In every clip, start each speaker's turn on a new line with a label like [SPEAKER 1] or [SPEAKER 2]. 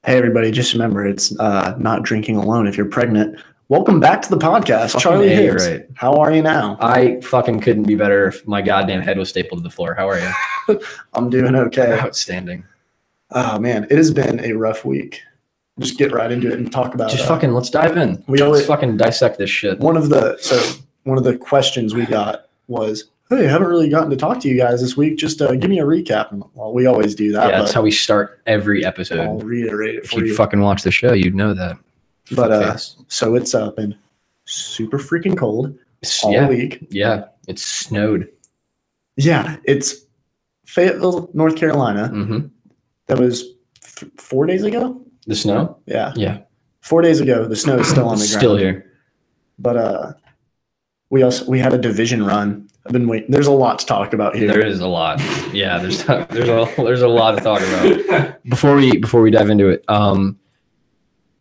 [SPEAKER 1] Hey, everybody, just remember it's not drinking alone if you're pregnant. Welcome back to the podcast. Charlie Higgs. Right. How are you now?
[SPEAKER 2] I fucking couldn't be better if my goddamn head was stapled to the floor. How are you?
[SPEAKER 1] I'm doing okay.
[SPEAKER 2] Outstanding.
[SPEAKER 1] Oh, man, it has been a rough week. Just get right into it and talk about
[SPEAKER 2] it. Let's dive in. Let's fucking dissect this shit.
[SPEAKER 1] One of the questions we got was, hey, I haven't really gotten to talk to you guys this week. Just give me a recap. Well, we always do that.
[SPEAKER 2] Yeah, that's how we start every episode.
[SPEAKER 1] I'll reiterate it for you.
[SPEAKER 2] If you fucking watch the show, you'd know that.
[SPEAKER 1] But so it's been super freaking cold all week.
[SPEAKER 2] Yeah, it's snowed.
[SPEAKER 1] Yeah, it's Fayetteville, North Carolina.
[SPEAKER 2] Mm-hmm.
[SPEAKER 1] That was 4 days ago.
[SPEAKER 2] The snow?
[SPEAKER 1] Yeah. 4 days ago, the snow is still on the ground.
[SPEAKER 2] Still here.
[SPEAKER 1] But we had a division run. I've been waiting. There's a lot to talk about here.
[SPEAKER 2] There is a lot. Yeah, there's a lot to talk about. Before we dive into it,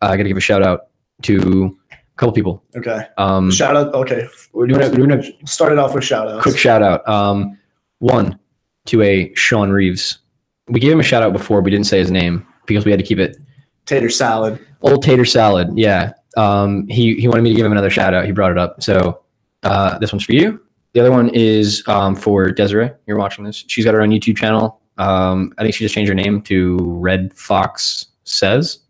[SPEAKER 2] I got to give a shout out to a couple people.
[SPEAKER 1] Okay. Shout out. Okay.
[SPEAKER 2] We're doing a
[SPEAKER 1] start it off with shout outs.
[SPEAKER 2] Quick shout out. One to a Sean Reeves. We gave him a shout out before. We didn't say his name because we had to keep it.
[SPEAKER 1] Tater Salad.
[SPEAKER 2] Old Tater Salad. Yeah. He wanted me to give him another shout out. He brought it up. So this one's for you. The other one is for Desiree. You're watching this. She's got her own YouTube channel. I think she just changed her name to Red Fox Says,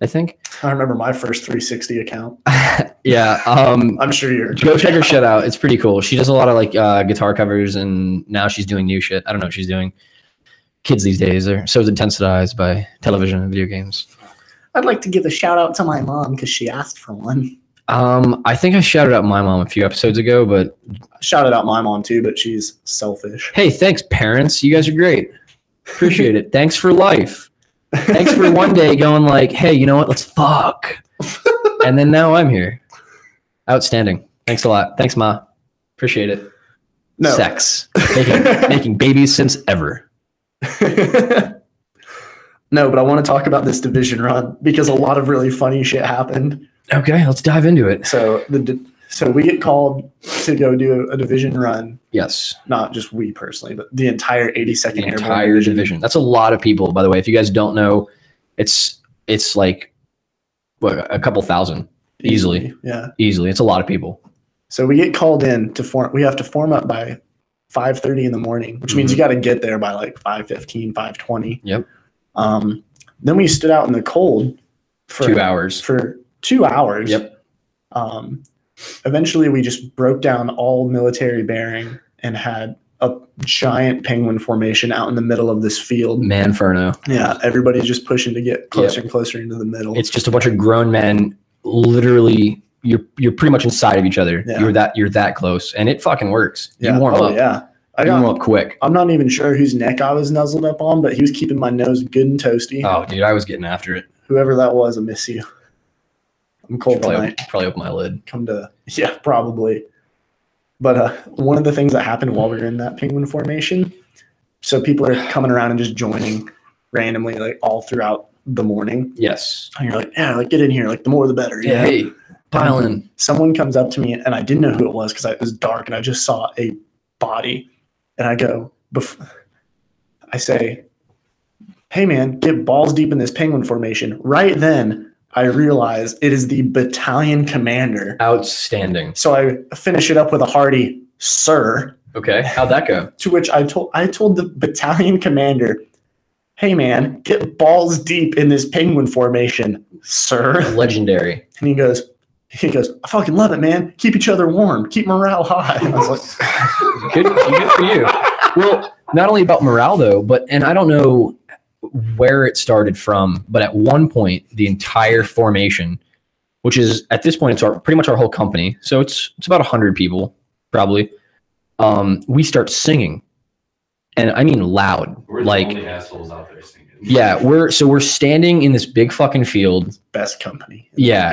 [SPEAKER 2] I think.
[SPEAKER 1] I remember my first 360 account.
[SPEAKER 2] Yeah.
[SPEAKER 1] I'm sure you're.
[SPEAKER 2] Go check her shit out. It's pretty cool. She does a lot of guitar covers, and now she's doing new shit. I don't know what she's doing. Kids these days are so desensitized by television and video games.
[SPEAKER 1] I'd like to give a shout out to my mom because she asked for one.
[SPEAKER 2] I think I shouted out my mom a few episodes ago, but
[SPEAKER 1] I shouted out my mom too, but she's selfish.
[SPEAKER 2] Hey, thanks, parents. You guys are great. Appreciate it. Thanks for life. Thanks for one day going like, hey, you know what? Let's fuck. And then now I'm here. Outstanding. Thanks a lot. Thanks, Ma. Appreciate it.
[SPEAKER 1] No.
[SPEAKER 2] Sex. Making babies since ever.
[SPEAKER 1] No, but I want to talk about this division run because a lot of really funny shit happened.
[SPEAKER 2] Okay, let's dive into it.
[SPEAKER 1] So we get called to go do a division run.
[SPEAKER 2] Yes.
[SPEAKER 1] Not just we personally, but the entire 82nd Airborne
[SPEAKER 2] entire division. That's a lot of people, by the way. If you guys don't know, it's like a couple thousand easily.
[SPEAKER 1] Yeah.
[SPEAKER 2] Easily. It's a lot of people.
[SPEAKER 1] So we get called in to form. We have to form up by 5:30 in the morning, which means you got to get there by like 5:15, 5:20.
[SPEAKER 2] Yep.
[SPEAKER 1] Then we stood out in the cold for
[SPEAKER 2] 2 hours.
[SPEAKER 1] For 2 hours.
[SPEAKER 2] Yep.
[SPEAKER 1] Eventually, we just broke down all military bearing and had a giant penguin formation out in the middle of this field.
[SPEAKER 2] Manferno.
[SPEAKER 1] Yeah, everybody's just pushing to get closer and closer into the middle.
[SPEAKER 2] It's just a bunch of grown men. Literally, you're pretty much inside of each other. Yeah. You're that close, and it fucking works.
[SPEAKER 1] Yeah.
[SPEAKER 2] You warm up.
[SPEAKER 1] Yeah.
[SPEAKER 2] You warm up quick.
[SPEAKER 1] I'm not even sure whose neck I was nuzzled up on, but he was keeping my nose good and toasty.
[SPEAKER 2] Oh, dude, I was getting after it.
[SPEAKER 1] Whoever that was, I miss you. I'm cold tonight.
[SPEAKER 2] Probably open my lid.
[SPEAKER 1] Yeah, probably. But one of the things that happened while we were in that penguin formation, so people are coming around and just joining randomly, like all throughout the morning.
[SPEAKER 2] Yes.
[SPEAKER 1] And you're like, yeah, like get in here, like the more the better.
[SPEAKER 2] Yeah. Hey, pile in.
[SPEAKER 1] Someone comes up to me and I didn't know who it was because it was dark and I just saw a body. And I go, I say, hey man, get balls deep in this penguin formation. Right then, I realize it is the battalion commander.
[SPEAKER 2] Outstanding.
[SPEAKER 1] So I finish it up with a hearty, sir.
[SPEAKER 2] Okay, how'd that go?
[SPEAKER 1] To which I told the battalion commander, hey man, get balls deep in this penguin formation, sir.
[SPEAKER 2] Legendary.
[SPEAKER 1] And he goes, I fucking love it, man. Keep each other warm. Keep morale high. And I was like,
[SPEAKER 2] good for you. Well, not only about morale though, and I don't know where it started from, but at one point, the entire formation, which is at this point, it's pretty much our whole company. So it's about 100 people, probably. We start singing, and I mean loud.
[SPEAKER 3] We're the only assholes out there singing.
[SPEAKER 2] Yeah, we're standing in this big fucking field.
[SPEAKER 1] Best company.
[SPEAKER 2] Yeah,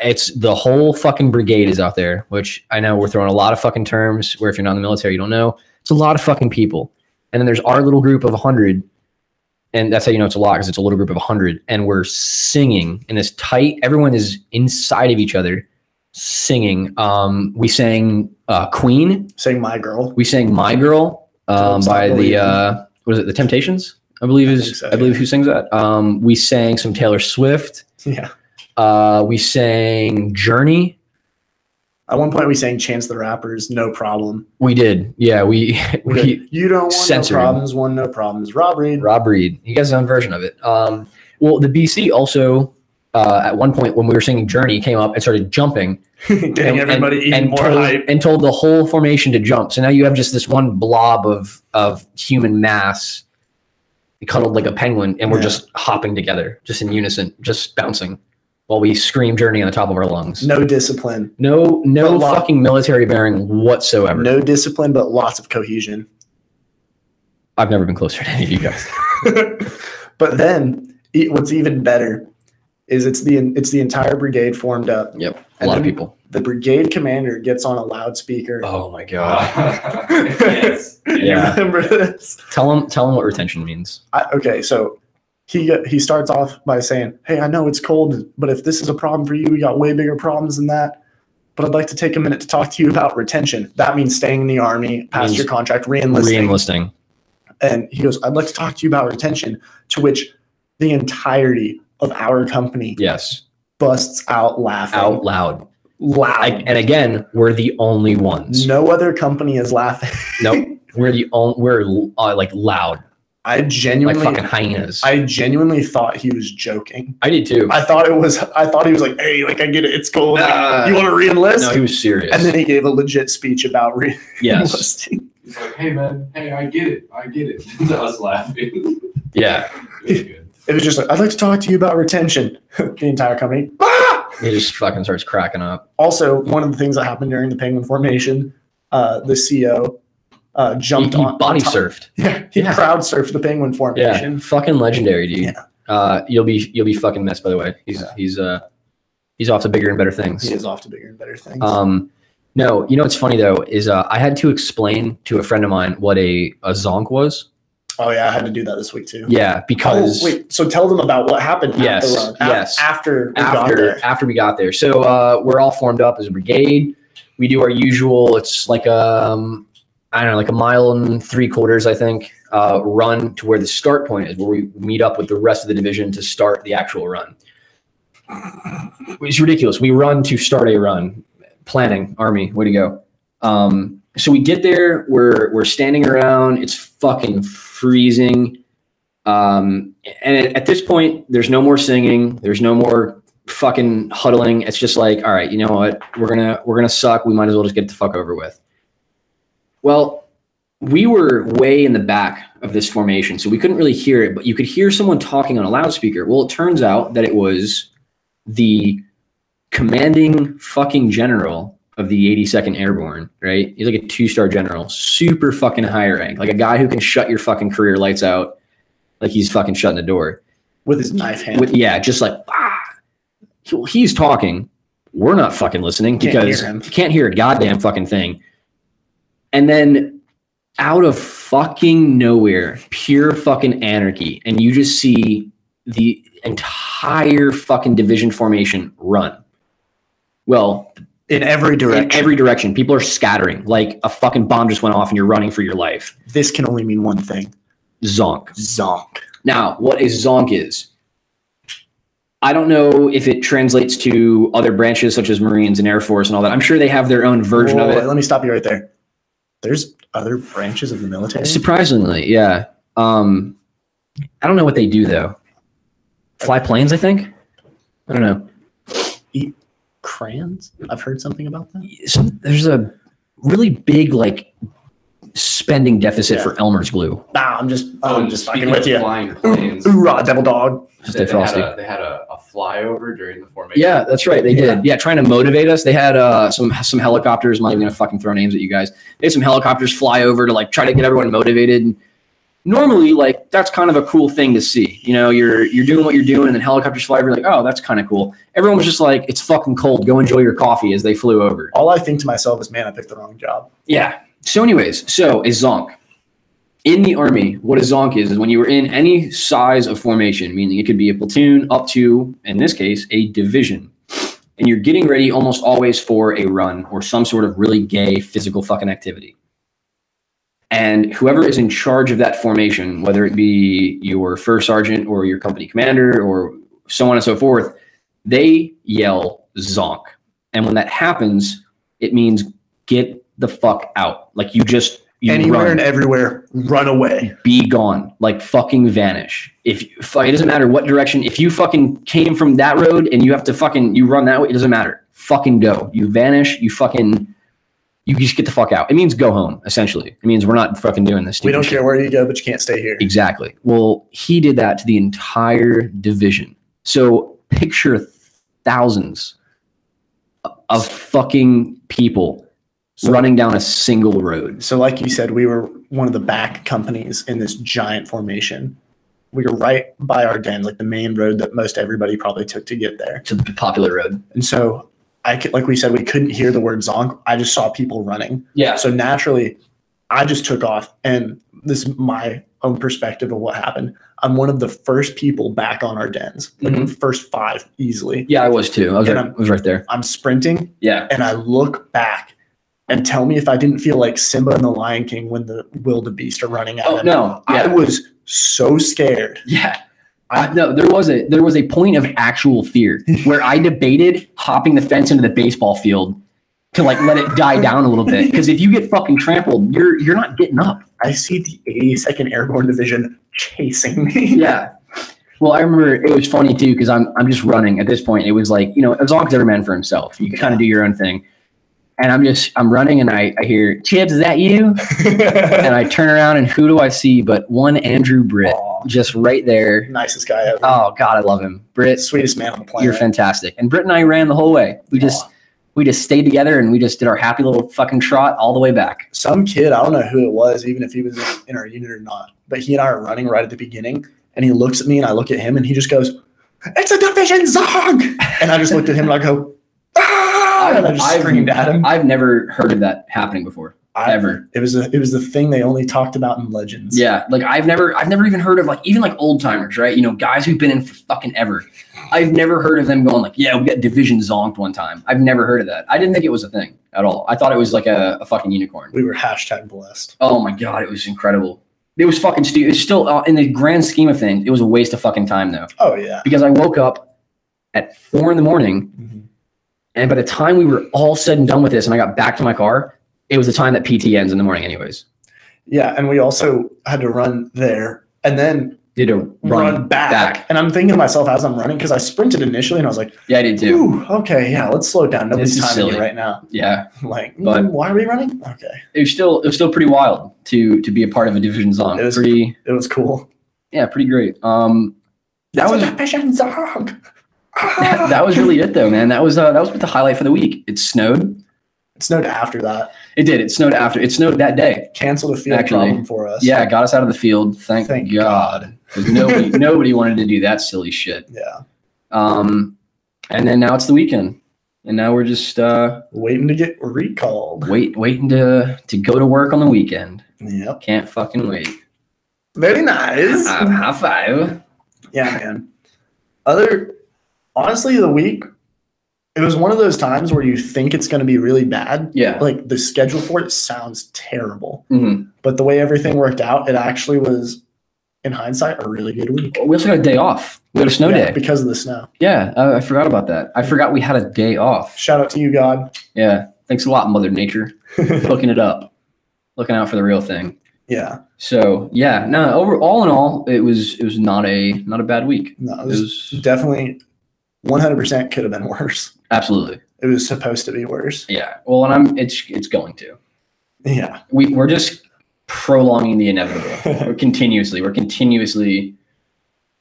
[SPEAKER 2] it's the whole fucking brigade is out there, which I know we're throwing a lot of fucking terms where if you're not in the military, you don't know. It's a lot of fucking people. And then there's our little group of 100, and that's how you know it's a lot because it's a little group of 100, and we're singing in this tight, everyone is inside of each other singing. We sang Queen.
[SPEAKER 1] Sang My Girl.
[SPEAKER 2] We sang My Girl by the, what is it, The Temptations? I believe
[SPEAKER 1] I
[SPEAKER 2] is
[SPEAKER 1] think so,
[SPEAKER 2] I believe
[SPEAKER 1] yeah.
[SPEAKER 2] who sings that. We sang some Taylor Swift.
[SPEAKER 1] Yeah.
[SPEAKER 2] We sang Journey.
[SPEAKER 1] At one point, we sang Chance the Rapper's "No Problem."
[SPEAKER 2] We did. Yeah, we
[SPEAKER 1] Did, you don't want
[SPEAKER 2] censored.
[SPEAKER 1] no problems, one no problems. Rob Reed.
[SPEAKER 2] Rob Reed. He has his own version of it. Well, the BC also at one point when we were singing Journey came up and started jumping.
[SPEAKER 1] Getting everybody even more
[SPEAKER 2] told,
[SPEAKER 1] hype.
[SPEAKER 2] and told the whole formation to jump. So now you have just this one blob of human mass cuddled like a penguin, and we're just hopping together, just in unison, just bouncing while we scream Journey on the top of our lungs.
[SPEAKER 1] No discipline.
[SPEAKER 2] No fucking military bearing whatsoever.
[SPEAKER 1] No discipline, but lots of cohesion.
[SPEAKER 2] I've never been closer to any of you guys.
[SPEAKER 1] But then, what's even better is it's the entire brigade formed up.
[SPEAKER 2] Yep, a
[SPEAKER 1] And
[SPEAKER 2] lot of
[SPEAKER 1] then
[SPEAKER 2] people.
[SPEAKER 1] The brigade commander gets on a loudspeaker.
[SPEAKER 2] Oh my god.
[SPEAKER 3] Yes.
[SPEAKER 1] You
[SPEAKER 2] Yeah.
[SPEAKER 1] remember this?
[SPEAKER 2] Tell him what retention means.
[SPEAKER 1] Okay, so he starts off by saying, "Hey, I know it's cold, but if this is a problem for you, we got way bigger problems than that. But I'd like to take a minute to talk to you about retention. That means staying in the army, past
[SPEAKER 2] Means
[SPEAKER 1] your contract, re-enlisting."
[SPEAKER 2] Re-enlisting.
[SPEAKER 1] And he goes, "I'd like to talk to you about retention," to which the entirety of our company
[SPEAKER 2] Yes.
[SPEAKER 1] busts out laughing.
[SPEAKER 2] Out loud.
[SPEAKER 1] Loud.
[SPEAKER 2] And again, we're the only ones.
[SPEAKER 1] No other company is laughing.
[SPEAKER 2] Nope. We're like loud,
[SPEAKER 1] I
[SPEAKER 2] like
[SPEAKER 1] genuinely
[SPEAKER 2] fucking hyenas.
[SPEAKER 1] I genuinely thought he was joking.
[SPEAKER 2] I did too.
[SPEAKER 1] I thought he was like, "Hey, like I get it, it's cold. Like,
[SPEAKER 2] Nah.
[SPEAKER 1] you want to re-enlist?"
[SPEAKER 2] No, he was serious.
[SPEAKER 1] And then he gave a legit speech about
[SPEAKER 2] Yes.
[SPEAKER 1] re-enlisting.
[SPEAKER 3] He's like, hey man, hey, I get it. To us laughing.
[SPEAKER 2] Yeah.
[SPEAKER 3] It was good.
[SPEAKER 1] It was just like, "I'd like to talk to you about retention." The entire company. Ah!
[SPEAKER 2] He just fucking starts cracking up.
[SPEAKER 1] Also, one of the things that happened during the Penguin formation, the CO jumped
[SPEAKER 2] He
[SPEAKER 1] on
[SPEAKER 2] body
[SPEAKER 1] top.
[SPEAKER 2] surfed.
[SPEAKER 1] Yeah, he
[SPEAKER 2] Yeah.
[SPEAKER 1] crowd surfed the Penguin
[SPEAKER 2] Yeah.
[SPEAKER 1] formation.
[SPEAKER 2] Fucking legendary, dude.
[SPEAKER 1] Yeah.
[SPEAKER 2] You'll be fucking missed, by the way. He's off to bigger and better things.
[SPEAKER 1] He is off to bigger and better things.
[SPEAKER 2] No, you know what's funny though is I had to explain to a friend of mine what a zonk was.
[SPEAKER 1] Oh yeah, I had to do that this week too.
[SPEAKER 2] Yeah, because
[SPEAKER 1] wait, so tell them about what happened
[SPEAKER 2] Yes,
[SPEAKER 1] at the run.
[SPEAKER 2] yes.
[SPEAKER 1] After we got there.
[SPEAKER 2] after we got there. So we're all formed up as a brigade. We do our usual. It's like I don't know, like 1.75 miles, I think, run to where the start point is, where we meet up with the rest of the division to start the actual run. It's ridiculous. We run to start a run. Planning, Army, way to go. So we get there. We're standing around. It's fucking freezing. And at this point, there's no more singing. There's no more fucking huddling. It's just like, all right, you know what? We're gonna suck. We might as well just get the fuck over with. Well, we were way in the back of this formation, so we couldn't really hear it, but you could hear someone talking on a loudspeaker. Well, it turns out that it was the commanding fucking general of the 82nd Airborne, right? He's like a 2-star general, super fucking high rank, like a guy who can shut your fucking career lights out like he's fucking shutting the door.
[SPEAKER 1] With his knife hand.
[SPEAKER 2] Just like, he's talking. We're not fucking listening because
[SPEAKER 1] hear him.
[SPEAKER 2] you can't hear a goddamn fucking thing. And then out of fucking nowhere, pure fucking anarchy, and you just see the entire fucking division formation run. Well,
[SPEAKER 1] in every direction.
[SPEAKER 2] in every direction, people are scattering like a fucking bomb just went off and you're running for your life.
[SPEAKER 1] This can only mean one thing.
[SPEAKER 2] Zonk.
[SPEAKER 1] Zonk.
[SPEAKER 2] Now, what a zonk is, I don't know if it translates to other branches such as Marines and Air Force and all that. I'm sure they have their own version of it.
[SPEAKER 1] Let me stop you right there. There's other branches of the military?
[SPEAKER 2] Surprisingly, yeah. I don't know what they do though. Fly planes, I think. I don't know.
[SPEAKER 1] Eat crayons? I've heard something about that.
[SPEAKER 2] There's a really big like spending deficit
[SPEAKER 1] Yeah.
[SPEAKER 2] for Elmer's glue.
[SPEAKER 1] Nah, I'm just fucking
[SPEAKER 3] Speaking
[SPEAKER 1] with
[SPEAKER 3] of
[SPEAKER 1] you.
[SPEAKER 3] flying planes,
[SPEAKER 1] Hoorah, devil dog.
[SPEAKER 2] Just
[SPEAKER 3] they
[SPEAKER 2] a frosty.
[SPEAKER 3] had a flyover during the formation.
[SPEAKER 2] Yeah, that's right. They did. Yeah, trying to motivate us. They had some helicopters. I'm not even gonna fucking throw names at you guys. They had some helicopters fly over to like try to get everyone motivated. And normally, like that's kind of a cool thing to see. You know, you're doing what you're doing, and then helicopters fly over. You're like, oh, that's kind of cool. Everyone was just like, it's fucking cold. Go enjoy your coffee as they flew over.
[SPEAKER 1] All I think to myself is, man, I picked the wrong job.
[SPEAKER 2] Yeah. So, anyways, a zonk. In the Army, what a zonk is when you were in any size of formation, meaning it could be a platoon up to, in this case, a division. And you're getting ready almost always for a run or some sort of really gay physical fucking activity. And whoever is in charge of that formation, whether it be your first sergeant or your company commander or so on and so forth, they yell zonk. And when that happens, it means get the fuck out. Like you
[SPEAKER 1] Anywhere
[SPEAKER 2] run.
[SPEAKER 1] and everywhere, run away.
[SPEAKER 2] Be gone. Like fucking vanish. It doesn't matter what direction. If you fucking came from that road and you have to you run that way, it doesn't matter. Fucking go. You vanish. You just get the fuck out. It means go home, essentially. It means we're not fucking doing this.
[SPEAKER 1] We don't care where you go, but you can't stay here.
[SPEAKER 2] Exactly. Well, he did that to the entire division. So picture thousands of fucking people running down a single road.
[SPEAKER 1] So like you said, we were one of the back companies in this giant formation. We were right by our den, like the main road that most everybody probably took to get there.
[SPEAKER 2] To the popular road.
[SPEAKER 1] And so like we said, we couldn't hear the word zonk. I just saw people running.
[SPEAKER 2] Yeah.
[SPEAKER 1] So naturally, I just took off. And this is my own perspective of what happened. I'm one of the first people back on our dens, like the first 5 easily.
[SPEAKER 2] Yeah, I was too. I was right there.
[SPEAKER 1] I'm sprinting.
[SPEAKER 2] Yeah.
[SPEAKER 1] And I look back and tell me if I didn't feel like Simba and the Lion King when the wildebeest are running at him.
[SPEAKER 2] No. Yeah.
[SPEAKER 1] I was so scared.
[SPEAKER 2] Yeah. No, there was a point of actual fear where I debated hopping the fence into the baseball field to like let it die down a little bit. Because if you get fucking trampled, you're not getting up.
[SPEAKER 1] I see the 82nd Airborne Division chasing me.
[SPEAKER 2] Yeah. Well, I remember it was funny too because I'm just running at this point. It was like, as long as every man for himself, you can kind of do your own thing. And I'm running and I hear, Chips, is that you? And I turn around and who do I see but one Andrew Britt, just right there.
[SPEAKER 1] Nicest guy ever.
[SPEAKER 2] Oh God, I love him. Britt,
[SPEAKER 1] Sweetest man on the planet.
[SPEAKER 2] you're fantastic. And Britt and I ran the whole way. We just stayed together and we just did our happy little fucking trot all the way back.
[SPEAKER 1] Some kid, I don't know who it was, even if he was in our unit or not, but he and I are running right at the beginning and he looks at me and I look at him and he just goes, it's a division zonk. And I just looked at him and I go, and I just screamed at him.
[SPEAKER 2] I've never heard of that happening before. Ever.
[SPEAKER 1] It was the thing they only talked about in Legends.
[SPEAKER 2] Yeah, like I've never even heard of even old timers, right? Guys who've been in for fucking ever. I've never heard of them going like, yeah, we got division zonked one time. I've never heard of that. I didn't think it was a thing at all. I thought it was like a fucking unicorn.
[SPEAKER 1] We were #blessed.
[SPEAKER 2] Oh my God, it was incredible. It was fucking stupid. It's still in the grand scheme of things, it was a waste of fucking time though.
[SPEAKER 1] Oh yeah.
[SPEAKER 2] Because I woke up at 4 a.m. and by the time we were all said and done with this and I got back to my car, it was the time that PT ends in the morning anyways.
[SPEAKER 1] Yeah, and we also had to run there and then
[SPEAKER 2] You had to
[SPEAKER 1] run back. And I'm thinking to myself as I'm running, because I sprinted initially and I was like,
[SPEAKER 2] Yeah, I did too.
[SPEAKER 1] ooh, okay, yeah, let's slow down. Nobody's
[SPEAKER 2] This is
[SPEAKER 1] timing me
[SPEAKER 2] silly.
[SPEAKER 1] right now.
[SPEAKER 2] Yeah.
[SPEAKER 1] Like,
[SPEAKER 2] But-
[SPEAKER 1] why are we running? Okay.
[SPEAKER 2] It was still pretty wild to be a part of a division zone.
[SPEAKER 1] It was
[SPEAKER 2] Pretty
[SPEAKER 1] cool.
[SPEAKER 2] pretty great. That was
[SPEAKER 1] division zonk.
[SPEAKER 2] that was really it though, man. That was the highlight for the week. It snowed.
[SPEAKER 1] It snowed after that.
[SPEAKER 2] It did. It snowed after. It snowed that day.
[SPEAKER 1] Canceled a field
[SPEAKER 2] Actually,
[SPEAKER 1] problem for us.
[SPEAKER 2] Yeah, it got us out of the field. Thank God. Because nobody wanted to do that silly shit.
[SPEAKER 1] Yeah.
[SPEAKER 2] And then now it's the weekend, and now we're just
[SPEAKER 1] Waiting to get recalled.
[SPEAKER 2] waiting to go to work on the weekend.
[SPEAKER 1] Yep.
[SPEAKER 2] Can't fucking wait.
[SPEAKER 1] Very nice.
[SPEAKER 2] High five.
[SPEAKER 1] Yeah, man. Honestly, the week, it was one of those times where you think it's going to be really bad.
[SPEAKER 2] Yeah.
[SPEAKER 1] Like the schedule for it sounds terrible,
[SPEAKER 2] Mhm.
[SPEAKER 1] but the way everything worked out, it actually was, in hindsight, a really good week.
[SPEAKER 2] We also got a day off. We had a snow
[SPEAKER 1] Yeah,
[SPEAKER 2] day.
[SPEAKER 1] because of the snow.
[SPEAKER 2] Yeah, I forgot about that. I forgot we had a day off.
[SPEAKER 1] Shout out to you, God.
[SPEAKER 2] Yeah. Thanks a lot, Mother Nature. Hooking it up. Looking out for the real thing.
[SPEAKER 1] Yeah.
[SPEAKER 2] So yeah, no, all in all, it was not a bad week.
[SPEAKER 1] No,
[SPEAKER 2] It was
[SPEAKER 1] definitely 100% could have been worse.
[SPEAKER 2] absolutely.
[SPEAKER 1] It was supposed to be worse.
[SPEAKER 2] Yeah. Well, and it's going to.
[SPEAKER 1] Yeah.
[SPEAKER 2] We're just prolonging the inevitable. We're continuously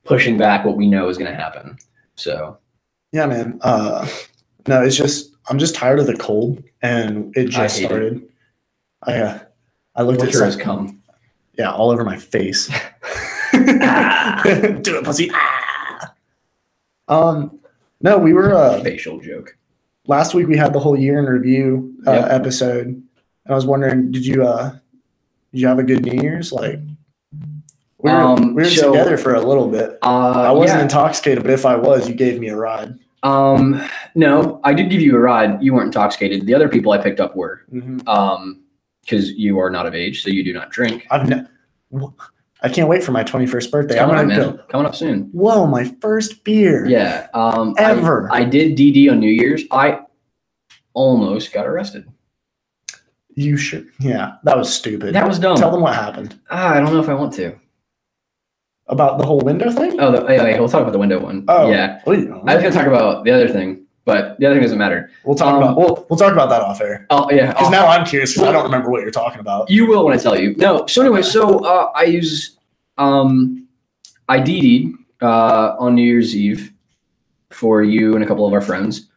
[SPEAKER 2] pushing back what we know is going to happen. So
[SPEAKER 1] Yeah, man. No, I'm just tired of the cold, and it just
[SPEAKER 2] hate it.
[SPEAKER 1] started. I looked at
[SPEAKER 2] winter has
[SPEAKER 1] some,
[SPEAKER 2] come.
[SPEAKER 1] yeah, all over my face. Do it, pussy. No, we were
[SPEAKER 2] Facial joke.
[SPEAKER 1] last week. We had the whole year in review
[SPEAKER 2] Yep.
[SPEAKER 1] episode, and I was wondering, did you have a good New Year's? Like, we were
[SPEAKER 2] So,
[SPEAKER 1] together for a little bit. I wasn't
[SPEAKER 2] yeah.
[SPEAKER 1] intoxicated, but if I was, you gave me a ride.
[SPEAKER 2] No, I did give you a ride. You weren't intoxicated. The other people I picked up were.
[SPEAKER 1] Mm-hmm.
[SPEAKER 2] because you are not of age, so you do not drink.
[SPEAKER 1] I can't wait for my 21st birthday.
[SPEAKER 2] Coming
[SPEAKER 1] I'm
[SPEAKER 2] up,
[SPEAKER 1] gonna
[SPEAKER 2] man.
[SPEAKER 1] go.
[SPEAKER 2] Coming up soon.
[SPEAKER 1] Whoa, my first beer.
[SPEAKER 2] Yeah.
[SPEAKER 1] Ever.
[SPEAKER 2] I did DD on New Year's. I almost got arrested.
[SPEAKER 1] You should. Yeah, that was stupid.
[SPEAKER 2] That was dumb.
[SPEAKER 1] Tell them what happened.
[SPEAKER 2] I don't know if I want to.
[SPEAKER 1] About the whole window thing?
[SPEAKER 2] Oh, we'll talk about the window one.
[SPEAKER 1] Oh,
[SPEAKER 2] yeah.
[SPEAKER 1] Well,
[SPEAKER 2] I was gonna talk about the other thing, but the other thing doesn't matter.
[SPEAKER 1] We'll talk about we'll talk about that off air.
[SPEAKER 2] Oh yeah.
[SPEAKER 1] Because now I'm curious because I don't remember what you're talking about.
[SPEAKER 2] You will when I tell you. No. So anyway, I use I DD'd on New Year's Eve for you and a couple of our friends.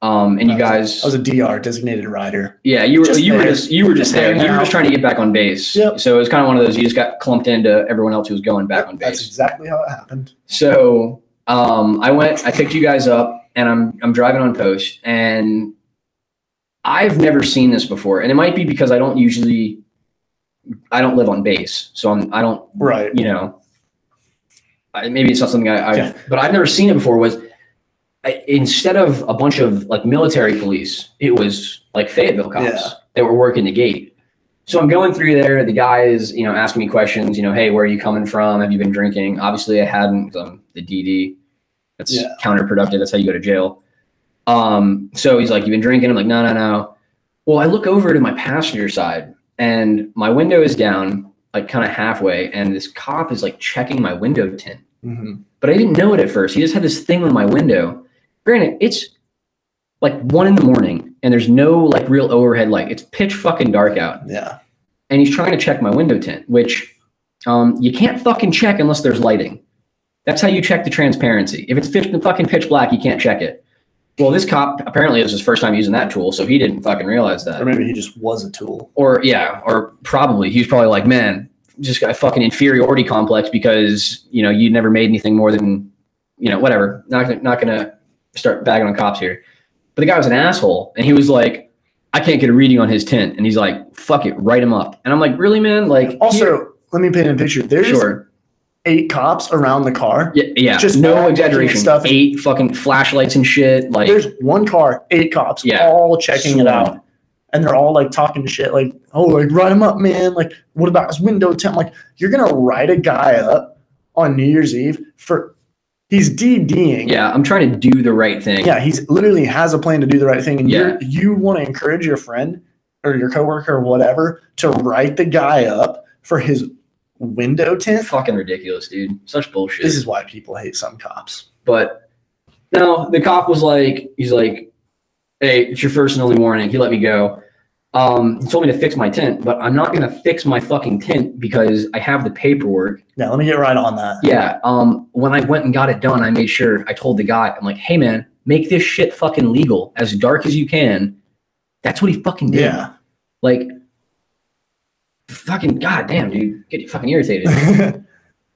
[SPEAKER 2] And you guys,
[SPEAKER 1] I was a DR, designated rider.
[SPEAKER 2] Yeah, you were just there. You were just there.
[SPEAKER 1] hanging
[SPEAKER 2] You were
[SPEAKER 1] out.
[SPEAKER 2] just trying to get back on base.
[SPEAKER 1] Yep.
[SPEAKER 2] So it was kind of one of those. You just got clumped into everyone else who was going back on
[SPEAKER 1] That's
[SPEAKER 2] base.
[SPEAKER 1] exactly how it happened.
[SPEAKER 2] So I picked you guys up, and I'm driving on post, and I've never seen this before, and it might be because I don't live on base, so I don't
[SPEAKER 1] Right.
[SPEAKER 2] you know. Maybe it's not something
[SPEAKER 1] Yeah.
[SPEAKER 2] but I've never seen it before. Instead of a bunch of like military police, it was like Fayetteville cops
[SPEAKER 1] Yeah.
[SPEAKER 2] that were working the gate. So I'm going through there. The guy is, asking me questions. Hey, where are you coming from? Have you been drinking? Obviously, I hadn't. 'Cause I'm the DD. That's counterproductive. That's how you go to jail. So he's like, "You've been drinking?" I'm like, "No." Well, I look over to my passenger side, and my window is down, like kind of halfway, and this cop is like checking my window tint.
[SPEAKER 1] Mm-hmm.
[SPEAKER 2] But I didn't know it at first. He just had this thing on my window. Granted, it's like 1 a.m. and there's no like real overhead light. It's pitch fucking dark out.
[SPEAKER 1] Yeah.
[SPEAKER 2] And he's trying to check my window tint, which you can't fucking check unless there's lighting. That's how you check the transparency. If it's fucking pitch black, you can't check it. Well, this cop, apparently it was his first time using that tool, so he didn't fucking realize that.
[SPEAKER 1] Or maybe he just was a tool.
[SPEAKER 2] Or probably. He was probably like, man, just got a fucking inferiority complex because, you never made anything more than, whatever. Not gonna start bagging on cops here. But the guy was an asshole, and he was like, I can't get a reading on his tint. And he's like, fuck it, write him up. And I'm like, really, man? Like,
[SPEAKER 1] Also, let me paint a picture. There's
[SPEAKER 2] sure.
[SPEAKER 1] 8 cops around the car.
[SPEAKER 2] Yeah.
[SPEAKER 1] Just
[SPEAKER 2] no
[SPEAKER 1] all
[SPEAKER 2] exaggeration.
[SPEAKER 1] stuff.
[SPEAKER 2] 8 fucking flashlights and shit. Like,
[SPEAKER 1] There's one car, 8 cops, all checking it out. And they're all like talking shit, like, oh, like, write him up, man. Like, what about his window tint? Like, you're going to write a guy up on New Year's Eve he's DDing.
[SPEAKER 2] Yeah, I'm trying to do the right thing.
[SPEAKER 1] Yeah, he's literally has a plan to do the right thing. And
[SPEAKER 2] Yeah.
[SPEAKER 1] you want to encourage your friend or your coworker or whatever to write the guy up for his window tint.
[SPEAKER 2] Fucking ridiculous, dude. Such bullshit.
[SPEAKER 1] This is why people hate some cops.
[SPEAKER 2] But no, the cop was like, he's like, hey, it's your first and only warning. He let me go. He told me to fix my tint, but I'm not going to fix my fucking tint because I have the paperwork.
[SPEAKER 1] Yeah, let me get right on that.
[SPEAKER 2] Yeah. When I went and got it done, I made sure I told the guy, I'm like, hey man, make this shit fucking legal, as dark as you can. That's what he fucking did.
[SPEAKER 1] Yeah.
[SPEAKER 2] Like, fucking goddamn, dude, get you fucking irritated.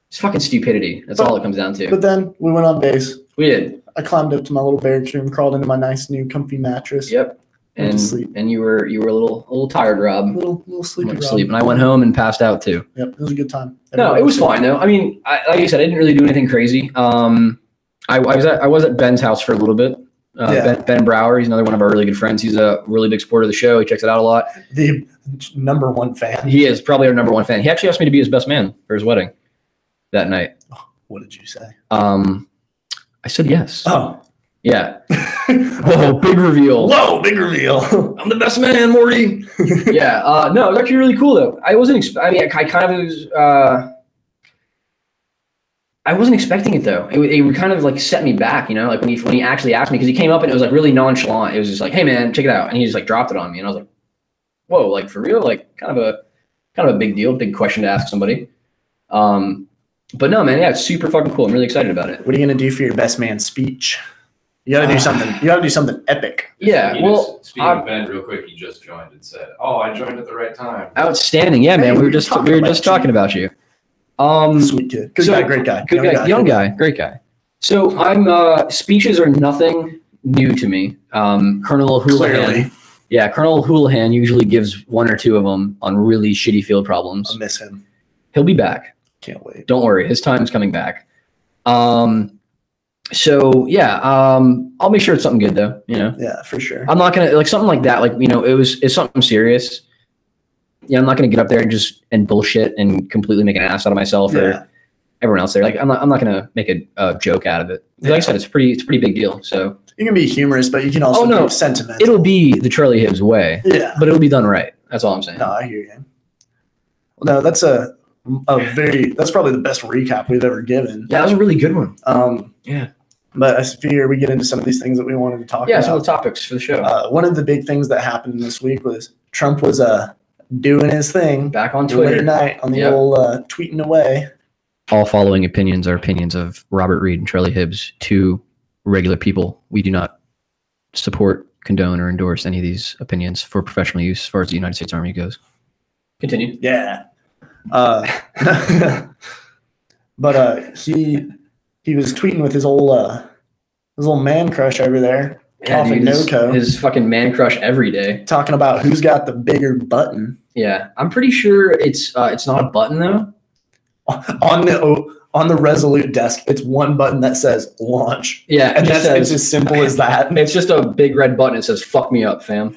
[SPEAKER 2] It's fucking stupidity. That's all it comes down to.
[SPEAKER 1] But then we went on base.
[SPEAKER 2] We did.
[SPEAKER 1] I climbed up to my little barracks room, crawled into my nice new comfy mattress.
[SPEAKER 2] Yep.
[SPEAKER 1] Went to sleep.
[SPEAKER 2] And you were a little tired, Rob.
[SPEAKER 1] Little sleepy.
[SPEAKER 2] Went to
[SPEAKER 1] Rob.
[SPEAKER 2] sleep, and I went home and passed out too.
[SPEAKER 1] Yep, it was a good time.
[SPEAKER 2] No, it was fine though. I mean, like I said, I didn't really do anything crazy. I was at Ben's house for a little bit. Ben Brower, he's another one of our really good friends. He's a really big supporter of the show. He checks it out a lot.
[SPEAKER 1] The #1 fan.
[SPEAKER 2] He is probably our #1 fan. He actually asked me to be his best man for his wedding that night.
[SPEAKER 1] What did you say?
[SPEAKER 2] I said yes.
[SPEAKER 1] Oh.
[SPEAKER 2] Yeah. Whoa, big reveal.
[SPEAKER 1] Whoa, big reveal.
[SPEAKER 2] I'm the best man, Morty. Yeah. No, it was actually really cool though. I wasn't. I kind of was. I wasn't expecting it though. It kind of like set me back, like when he actually asked me, because he came up and it was like really nonchalant. It was just like, hey man, check it out, and he just like dropped it on me, and I was like, whoa, like for real, like kind of a big deal, big question to ask somebody. But no, man, yeah, it's super fucking cool. I'm really excited about it.
[SPEAKER 1] What are you gonna do for your best man speech? You gotta do something. You gotta do something epic.
[SPEAKER 2] Yeah.
[SPEAKER 3] Speaking of Ben, real quick, he just joined and said, "Oh, I joined at the right time."
[SPEAKER 2] Outstanding, yeah, man.
[SPEAKER 1] Hey,
[SPEAKER 2] We were just talking about you.
[SPEAKER 1] Sweet kid, good guy, great guy,
[SPEAKER 2] good guy, young guy, great guy. So I'm speeches are nothing new to me. Colonel Houlihan,
[SPEAKER 1] Clearly.
[SPEAKER 2] yeah, Colonel Houlihan usually gives 1 or 2 of them on really shitty field problems.
[SPEAKER 1] I miss him.
[SPEAKER 2] He'll be back.
[SPEAKER 1] Can't wait.
[SPEAKER 2] Don't worry, his time's coming back. So yeah, I'll make sure it's something good though.
[SPEAKER 1] Yeah, for sure.
[SPEAKER 2] I'm not gonna like something like that. Like it's something serious. I'm not going to get up there and bullshit and completely make an ass out of myself or everyone else there. Like, I'm not going to make a joke out of it. Like I said, it's a pretty big deal. So
[SPEAKER 1] you can be humorous, but you can also be sentimental.
[SPEAKER 2] It'll be the Charlie Hibbs way.
[SPEAKER 1] Yeah.
[SPEAKER 2] But it'll be done right. That's all I'm saying.
[SPEAKER 1] No, I hear you. Well, no, that's that's probably the best recap we've ever given.
[SPEAKER 2] Yeah, that was a really good one.
[SPEAKER 1] Yeah. But I figure we get into some of these things that we wanted to talk about.
[SPEAKER 2] Yeah, some of the topics for the show.
[SPEAKER 1] One of the big things that happened this week was Trump was doing his thing.
[SPEAKER 2] Back on Twitter.
[SPEAKER 1] Late night on the old tweeting away.
[SPEAKER 2] All following opinions are opinions of Robert Reed and Charlie Hibbs, two regular people. We do not support, condone, or endorse any of these opinions for professional use as far as the United States Army goes. Continue.
[SPEAKER 1] Yeah. But he was tweeting with his old man crush over there.
[SPEAKER 2] Yeah,
[SPEAKER 1] off in NoCo.
[SPEAKER 2] His fucking man crush every day.
[SPEAKER 1] Talking about who's got the bigger button.
[SPEAKER 2] Yeah. I'm pretty sure it's not a button though.
[SPEAKER 1] On the Resolute desk, it's one button that says launch.
[SPEAKER 2] Yeah.
[SPEAKER 1] And it's as simple as that.
[SPEAKER 2] It's just a big red button. It says fuck me up, fam.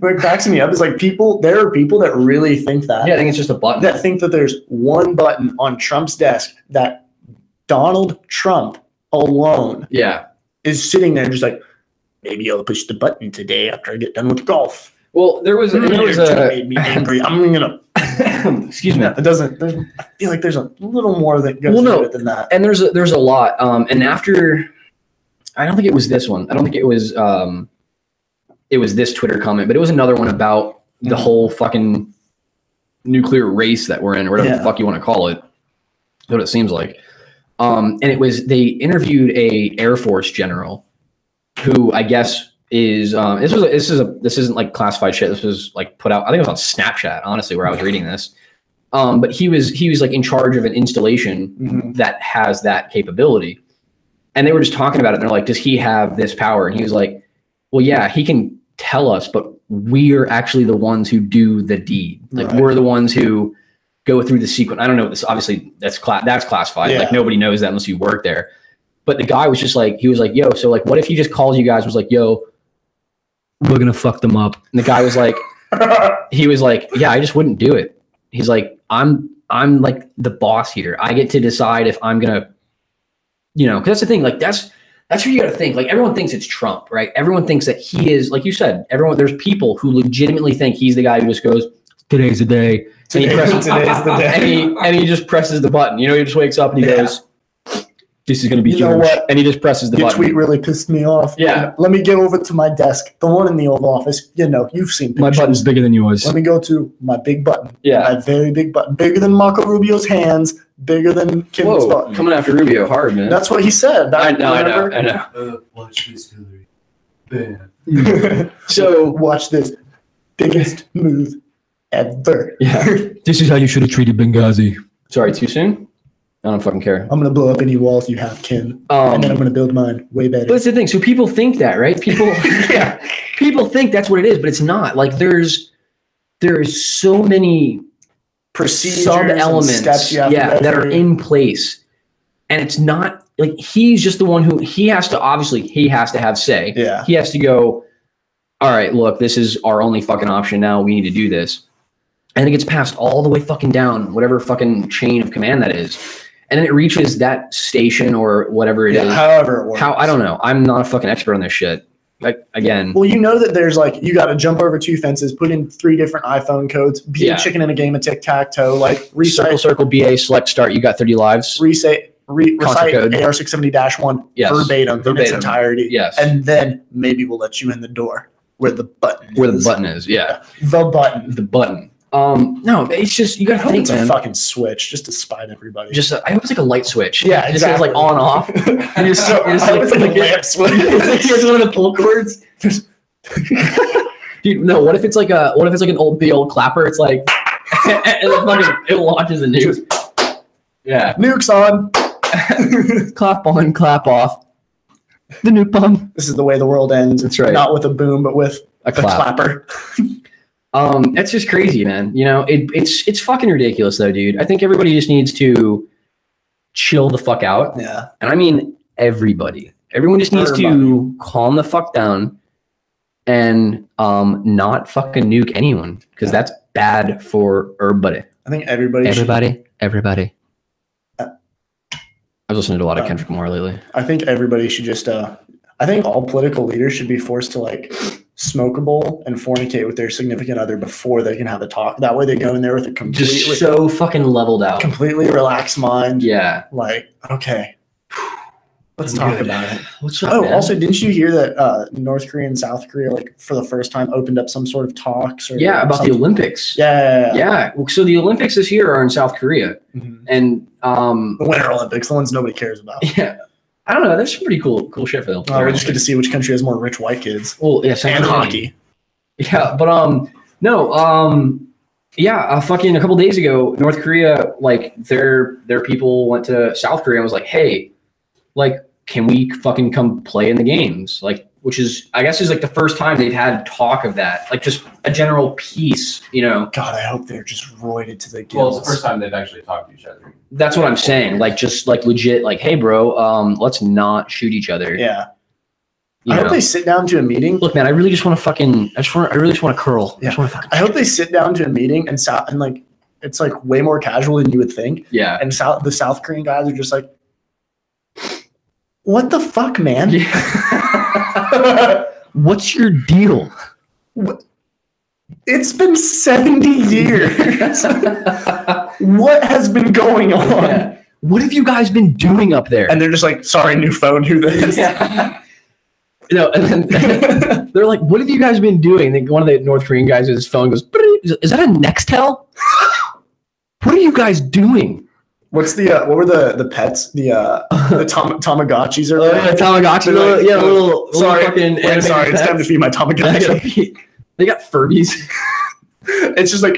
[SPEAKER 1] What cracks me up is like there are people that really think that.
[SPEAKER 2] Yeah, I think it's just a button.
[SPEAKER 1] That think that there's one button on Trump's desk that Donald Trump alone is sitting there just like, maybe I'll push the button today after I get done with golf.
[SPEAKER 2] Well, there was
[SPEAKER 1] made me angry. I'm gonna
[SPEAKER 2] excuse me.
[SPEAKER 1] I feel like there's a little more that goes into it than that.
[SPEAKER 2] And there's a lot. And after, I don't think it was this one. I don't think it was this Twitter comment, but it was another one about the whole fucking nuclear race that we're in, or whatever the fuck you want to call it. That's what it seems like. And it was, they interviewed a Air Force general who I guess is this isn't like classified shit. This was like put out, I think it was on Snapchat, honestly, where I was reading this. But he was like in charge of an installation that has that capability. And they were just talking about it. And they're like, does he have this power? And he was like, well, yeah, he can tell us, but we're actually the ones who do the deed. Like we're the ones who go through the sequence. I don't know. This obviously that's classified. Yeah. Like nobody knows that unless you work there. But the guy was just like, he was like, yo, so like, what if he just calls you guys and was like, yo, we're going to fuck them up. And the guy was like, he was like, yeah, I just wouldn't do it. He's like, I'm like the boss here. I get to decide if I'm going to, cause that's the thing. Like that's where you got to think. Like everyone thinks it's Trump, right? Everyone thinks that he is, like you said, there's people who legitimately think he's the guy who just goes, today's the day. Today's the day. And he just presses the button. He just wakes up and he goes, this is going to be huge. And he just presses the button.
[SPEAKER 1] Your tweet really pissed me off.
[SPEAKER 2] Yeah.
[SPEAKER 1] Let me get over to my desk. The one in the Oval Office. You've seen pictures.
[SPEAKER 2] My button's bigger than yours.
[SPEAKER 1] Let me go to my big button.
[SPEAKER 2] Yeah.
[SPEAKER 1] My very big button. Bigger than Marco Rubio's hands. Bigger than Kim's button.
[SPEAKER 2] Coming after Rubio hard, man.
[SPEAKER 1] That's what he said.
[SPEAKER 2] I know.
[SPEAKER 3] Watch this, Hillary. Bam.
[SPEAKER 1] So watch this. Biggest move ever.
[SPEAKER 2] Yeah. This is how you should have treated Benghazi. Sorry, too soon? I don't fucking care.
[SPEAKER 1] I'm going to blow up any walls you have, Kim. And then I'm going to build mine way better.
[SPEAKER 2] But that's the thing. So people think that, right? People people think that's what it is, but it's not. Like there's so many sub-elements that are in place. And it's not like he's just the one who he has to have say.
[SPEAKER 1] Yeah.
[SPEAKER 2] He has to go, all right, look, this is our only fucking option now. We need to do this. And it gets passed all the way fucking down, whatever fucking chain of command that is. And then it reaches that station or whatever it is.
[SPEAKER 1] However it works.
[SPEAKER 2] I don't know. I'm not a fucking expert on this shit. Like, again.
[SPEAKER 1] Well, that there's like, you got to jump over 2 fences, put in 3 different iPhone codes, be a chicken in a game of tic-tac-toe, like
[SPEAKER 2] recite. Circle, BA, select, start. You got 30 lives.
[SPEAKER 1] Recite AR-670-1 verbatim in its entirety.
[SPEAKER 2] Yes.
[SPEAKER 1] And then maybe we'll let you in the door where the button is.
[SPEAKER 2] Where the button is, yeah.
[SPEAKER 1] The button.
[SPEAKER 2] No, it's just, you got to think,
[SPEAKER 1] it's a fucking switch just to spite everybody.
[SPEAKER 2] I hope it's like a light switch.
[SPEAKER 1] Yeah,
[SPEAKER 2] exactly. Just like on off. And
[SPEAKER 1] it's like a lamp switch.
[SPEAKER 2] Here's one of the pull cords. Dude, no. What if it's like an old clapper? It's like, and it launches a nuke. Yeah,
[SPEAKER 1] nukes on.
[SPEAKER 2] Clap on, clap off. The nuke bomb.
[SPEAKER 1] This is the way the world ends.
[SPEAKER 2] That's right.
[SPEAKER 1] Not with a boom, but with a clapper.
[SPEAKER 2] That's just crazy, man. It's fucking ridiculous though, dude. I think everybody just needs to chill the fuck out.
[SPEAKER 1] Yeah.
[SPEAKER 2] And I mean everybody. Everyone just needs to calm the fuck down and not fucking nuke anyone. Because that's bad for everybody.
[SPEAKER 1] I think everybody.
[SPEAKER 2] Everybody. I was listening to a lot of Kendrick Lamar lately.
[SPEAKER 1] I think everybody should just. I think all political leaders should be forced to like smoke a bowl and fornicate with their significant other before they can have a talk. That way, they go in there with a completely
[SPEAKER 2] Just so fucking leveled out.
[SPEAKER 1] completely relaxed mind.
[SPEAKER 2] Yeah.
[SPEAKER 1] Like, okay, let's
[SPEAKER 2] I'm
[SPEAKER 1] talk
[SPEAKER 2] good.
[SPEAKER 1] about it.
[SPEAKER 2] What's up,
[SPEAKER 1] Oh,
[SPEAKER 2] man?
[SPEAKER 1] also, didn't you hear that North Korea and South Korea, like for the first time, opened up some sort of talks? Or
[SPEAKER 2] Yeah, about
[SPEAKER 1] something?
[SPEAKER 2] the Olympics.
[SPEAKER 1] Yeah.
[SPEAKER 2] Yeah. So the Olympics this year are in South Korea.
[SPEAKER 1] Mhm.
[SPEAKER 2] And
[SPEAKER 1] The Winter Olympics, the ones nobody cares about.
[SPEAKER 2] yeah. I don't know. There's some pretty cool shit for them.
[SPEAKER 1] We just get to see which country has more rich white kids
[SPEAKER 2] Well, yeah, South
[SPEAKER 1] and
[SPEAKER 2] Korea.
[SPEAKER 1] hockey.
[SPEAKER 2] Yeah, but fucking a couple days ago, North Korea, like their people went to South Korea and was like, hey, like, can we fucking come play in the games? Like, which is, I guess, is like the first time they've had talk of that, like just a general peace, you know.
[SPEAKER 1] God, I hope they're just roided to the gills.
[SPEAKER 3] Well, it's the first time they've actually talked to each other.
[SPEAKER 2] That's what I'm saying. Like, just like legit, like, hey, bro, let's not shoot each other.
[SPEAKER 1] Yeah.
[SPEAKER 2] You
[SPEAKER 1] I
[SPEAKER 2] know?
[SPEAKER 1] hope they sit down to a meeting.
[SPEAKER 2] Look, man, I really just want to fucking, I really just want to curl.
[SPEAKER 1] Yeah.
[SPEAKER 2] I just want to fucking.
[SPEAKER 1] I hope they sit down to a meeting and like it's like way more casual than you would think.
[SPEAKER 2] Yeah.
[SPEAKER 1] And the South Korean guys are just like, what the fuck, man?
[SPEAKER 2] What's your deal?
[SPEAKER 1] It's been 70 years. What has been going on?
[SPEAKER 2] Yeah. What have you guys been doing up there?
[SPEAKER 1] And they're just like, sorry, new phone, who this?
[SPEAKER 2] Yeah. You know, and then they're like, what have you guys been doing? And one of the North Korean guys, his phone goes, is that a Nextel? What are you guys doing?
[SPEAKER 1] What's the what were the pets? The Tamagotchis or
[SPEAKER 2] Tamagotchi.
[SPEAKER 1] They're like,
[SPEAKER 2] Little
[SPEAKER 1] sorry,
[SPEAKER 2] fucking
[SPEAKER 1] wait, sorry, it's time to feed my Tamagotchi.
[SPEAKER 2] They got Furbies.
[SPEAKER 1] It's just like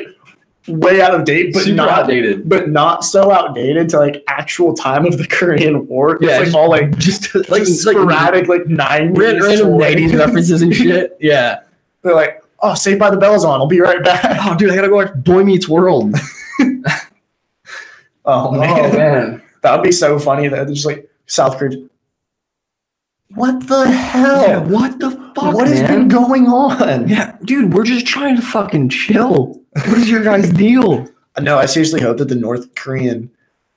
[SPEAKER 1] way out of date, but
[SPEAKER 2] Super
[SPEAKER 1] not
[SPEAKER 2] outdated.
[SPEAKER 1] but not so outdated to like actual time of the Korean War. It's
[SPEAKER 2] Yeah,
[SPEAKER 1] like all like
[SPEAKER 2] just
[SPEAKER 1] sporadic, like 90s,
[SPEAKER 2] random 90s references and shit. Yeah.
[SPEAKER 1] They're like, oh, Saved by the Bell's on. I'll be right back.
[SPEAKER 2] Oh, dude, I gotta go watch Boy Meets World.
[SPEAKER 1] Oh man. That would be so funny. That they're just like South Korea. What the hell?
[SPEAKER 2] Yeah, what the fuck,
[SPEAKER 1] What has been going on?
[SPEAKER 2] Yeah, dude, we're just trying to fucking chill. What is your guys' deal?
[SPEAKER 1] No, I seriously hope that the North Korean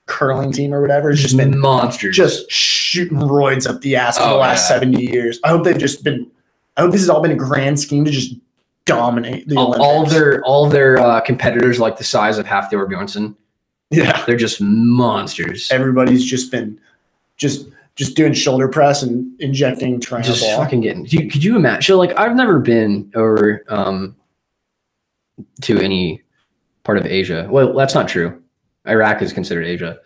[SPEAKER 1] curling team or whatever has just been
[SPEAKER 2] monsters.
[SPEAKER 1] just shooting roids up the ass for the
[SPEAKER 2] Oh,
[SPEAKER 1] last
[SPEAKER 2] yeah.
[SPEAKER 1] 70 years. I hope this has all been a grand scheme to just dominate the Olympics.
[SPEAKER 2] all of their competitors like the size of Half Theodore Bjornsson.
[SPEAKER 1] Yeah.
[SPEAKER 2] They're just monsters.
[SPEAKER 1] Everybody's just been just doing shoulder press and injecting Tyranobol.
[SPEAKER 2] Just fucking getting. Could you imagine? So, like, I've never been over to any part of Asia. Well, that's not true. Iraq is considered Asia.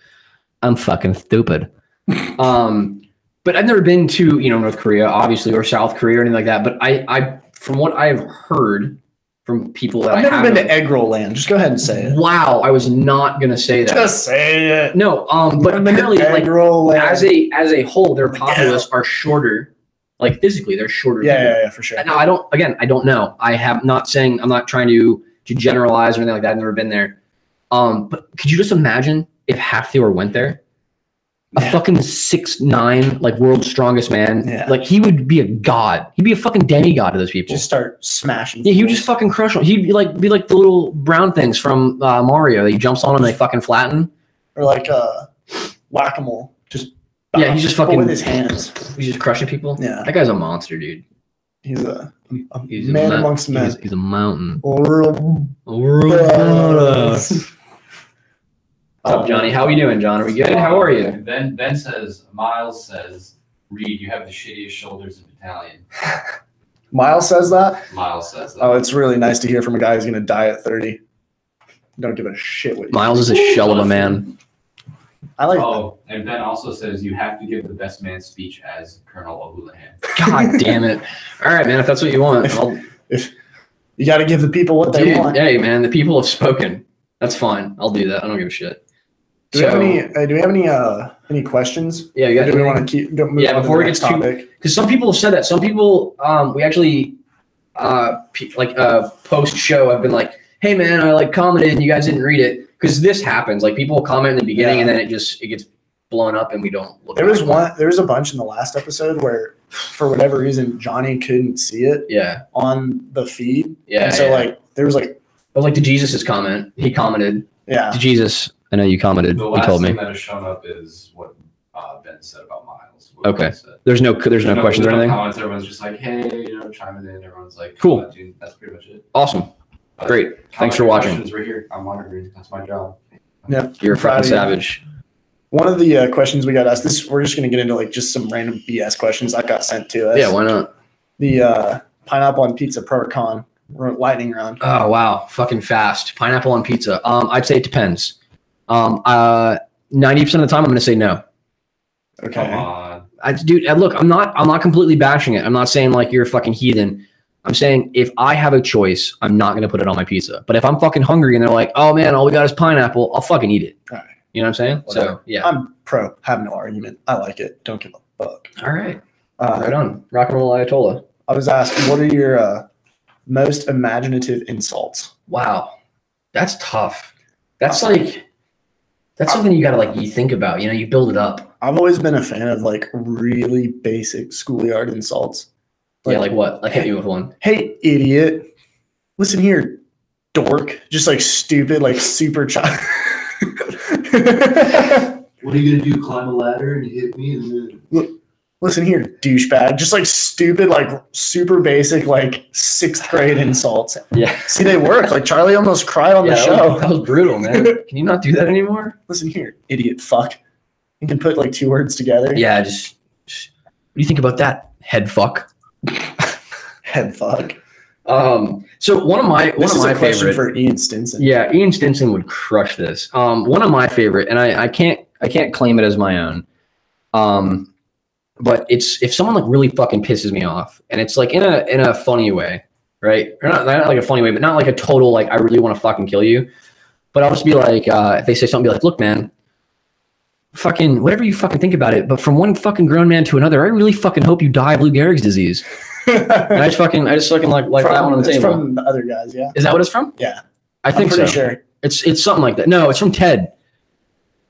[SPEAKER 2] I'm fucking stupid. But I've never been to North Korea, obviously, or South Korea or anything like that. But I from what I've heard from people that
[SPEAKER 1] I've
[SPEAKER 2] I
[SPEAKER 1] never been to egg roll land. Just go ahead and say it.
[SPEAKER 2] Wow, I was not gonna say that.
[SPEAKER 1] Just say it.
[SPEAKER 2] No, but
[SPEAKER 1] I've been to
[SPEAKER 2] apparently, like,
[SPEAKER 1] egg roll land.
[SPEAKER 2] as a whole, their populace are shorter. Like, physically, they're shorter. people.
[SPEAKER 1] Yeah, for sure.
[SPEAKER 2] Now, I don't know. I'm not trying to generalize or anything like that. I've never been there. But could you just imagine if Half Theodore went there? A fucking 6'9", like, world's strongest man.
[SPEAKER 1] Yeah.
[SPEAKER 2] Like, he would be a god. He'd be a fucking demigod to those people.
[SPEAKER 1] Just start smashing.
[SPEAKER 2] Yeah, he would just fucking crush them. He'd be like the little brown things from Mario that he jumps on and they fucking flatten.
[SPEAKER 1] Or like whack-a-mole. Just
[SPEAKER 2] Yeah, he's just fucking
[SPEAKER 1] with his hands.
[SPEAKER 2] He's just crushing people.
[SPEAKER 1] Yeah.
[SPEAKER 2] That guy's a monster, dude.
[SPEAKER 1] He's a
[SPEAKER 2] He's
[SPEAKER 1] man
[SPEAKER 2] a
[SPEAKER 1] amongst men.
[SPEAKER 2] He's a mountain.
[SPEAKER 1] What's
[SPEAKER 2] What's up, Johnny? How are we doing, John? Are we good? How are you?
[SPEAKER 3] Miles says, Reed, you have the shittiest shoulders in battalion.
[SPEAKER 1] Miles says that?
[SPEAKER 3] Miles says that.
[SPEAKER 1] Oh, it's really nice to hear from a guy who's going to die at 30. Don't give a shit what you
[SPEAKER 2] Miles is a shell of a man.
[SPEAKER 1] I like
[SPEAKER 3] Oh, and Ben also says you have to give the best man speech as Colonel O'Houlihan.
[SPEAKER 2] God damn it. All right, man, if that's what you want.
[SPEAKER 1] if you got to give the people what they
[SPEAKER 2] Dude,
[SPEAKER 1] want.
[SPEAKER 2] hey, man, the people have spoken. That's fine. I'll do that. I don't give a shit.
[SPEAKER 1] Do we have any questions?
[SPEAKER 2] Yeah, you
[SPEAKER 1] Or
[SPEAKER 2] got
[SPEAKER 1] do we want to keep move
[SPEAKER 2] Yeah,
[SPEAKER 1] on to
[SPEAKER 2] before
[SPEAKER 1] the
[SPEAKER 2] we
[SPEAKER 1] next
[SPEAKER 2] get too-
[SPEAKER 1] topic?
[SPEAKER 2] Because some people have said that. Some people, we actually, post show, have been like, "Hey, man, I commented and you guys didn't read it." Because this happens. Like, people comment in the beginning and then it gets blown up and we don't look.
[SPEAKER 1] There was a bunch in the last episode where, for whatever reason, Johnny couldn't see it
[SPEAKER 2] Yeah.
[SPEAKER 1] on the feed.
[SPEAKER 2] Yeah.
[SPEAKER 1] And so
[SPEAKER 2] yeah.
[SPEAKER 1] there was
[SPEAKER 2] But like to Jesus' comment, he commented.
[SPEAKER 1] Yeah.
[SPEAKER 2] To Jesus, I know you commented.
[SPEAKER 3] The
[SPEAKER 2] You
[SPEAKER 3] last
[SPEAKER 2] told me.
[SPEAKER 3] thing that has shown up is what Ben said about Miles.
[SPEAKER 2] Okay. There's no questions or
[SPEAKER 3] there's no
[SPEAKER 2] anything.
[SPEAKER 3] comments. Everyone's just like, hey, chiming in. Everyone's like,
[SPEAKER 2] Cool.
[SPEAKER 3] Dude, that's pretty much it.
[SPEAKER 2] Awesome.
[SPEAKER 3] But
[SPEAKER 2] Great. Thanks for watching.
[SPEAKER 3] questions right here. I'm monitoring. That's my job.
[SPEAKER 1] Yeah.
[SPEAKER 2] You're a fucking
[SPEAKER 1] Proud of you.
[SPEAKER 2] savage.
[SPEAKER 1] One of the questions we got asked, we're just going to get into like just some random BS questions that got sent to us.
[SPEAKER 2] Yeah, why not?
[SPEAKER 1] The pineapple on pizza pro con lightning round.
[SPEAKER 2] Oh wow, fucking fast. Pineapple on pizza. I'd say it depends. 90% of the time, I'm gonna say no.
[SPEAKER 3] Come
[SPEAKER 1] Okay.
[SPEAKER 3] on.
[SPEAKER 2] Dude, look, I'm not completely bashing it. I'm not saying like you're a fucking heathen. I'm saying if I have a choice, I'm not gonna put it on my pizza. But if I'm fucking hungry and they're like, oh man, all we got is pineapple, I'll fucking eat it.
[SPEAKER 1] All right.
[SPEAKER 2] You know what I'm saying?
[SPEAKER 1] Whatever.
[SPEAKER 2] So yeah.
[SPEAKER 1] I'm pro. Have no argument. I like it. Don't give a fuck.
[SPEAKER 2] All right. Right
[SPEAKER 1] Uh,
[SPEAKER 2] on. Rock and roll Ayatollah.
[SPEAKER 1] I was asked, what are your most imaginative insults?
[SPEAKER 2] Wow. That's tough. That's something you gotta you think about. You build it up.
[SPEAKER 1] I've always been a fan of like really basic schoolyard insults.
[SPEAKER 2] Yeah, like what? Like hit me with one.
[SPEAKER 1] Hey, idiot. Listen here, dork. Just like stupid, like super child.
[SPEAKER 3] What are you gonna do? Climb a ladder and hit me? And
[SPEAKER 1] Listen here, douchebag. Just like stupid, like super basic, like 6th grade insults.
[SPEAKER 2] Yeah.
[SPEAKER 1] See, they work. Like Charlie almost cried on the show.
[SPEAKER 2] That was brutal, man. Can you not do that anymore?
[SPEAKER 1] Listen here, idiot fuck. You can put like 2 words together.
[SPEAKER 2] Yeah, just what do you think about that, head fuck?
[SPEAKER 1] Head fuck.
[SPEAKER 2] So one of my
[SPEAKER 1] This is a question
[SPEAKER 2] favorite
[SPEAKER 1] for Ian Stinson.
[SPEAKER 2] Yeah, Ian Stinson would crush this. One of my favorite, and I can't claim it as my own. But it's if someone like really fucking pisses me off, and it's like in a funny way, right? Or not like a funny way, but not like a total like I really want to fucking kill you. But I'll just be like, if they say something, be like, look, man, fucking whatever you fucking think about it, but from one fucking grown man to another, I really fucking hope you die of Lou Gehrig's disease. And I just fucking like that one on the
[SPEAKER 1] It's
[SPEAKER 2] table.
[SPEAKER 1] from the other guys, yeah.
[SPEAKER 2] Is that what it's from?
[SPEAKER 1] Yeah.
[SPEAKER 2] I think
[SPEAKER 1] I'm pretty
[SPEAKER 2] so.
[SPEAKER 1] sure.
[SPEAKER 2] It's something like that. No, it's from Ted.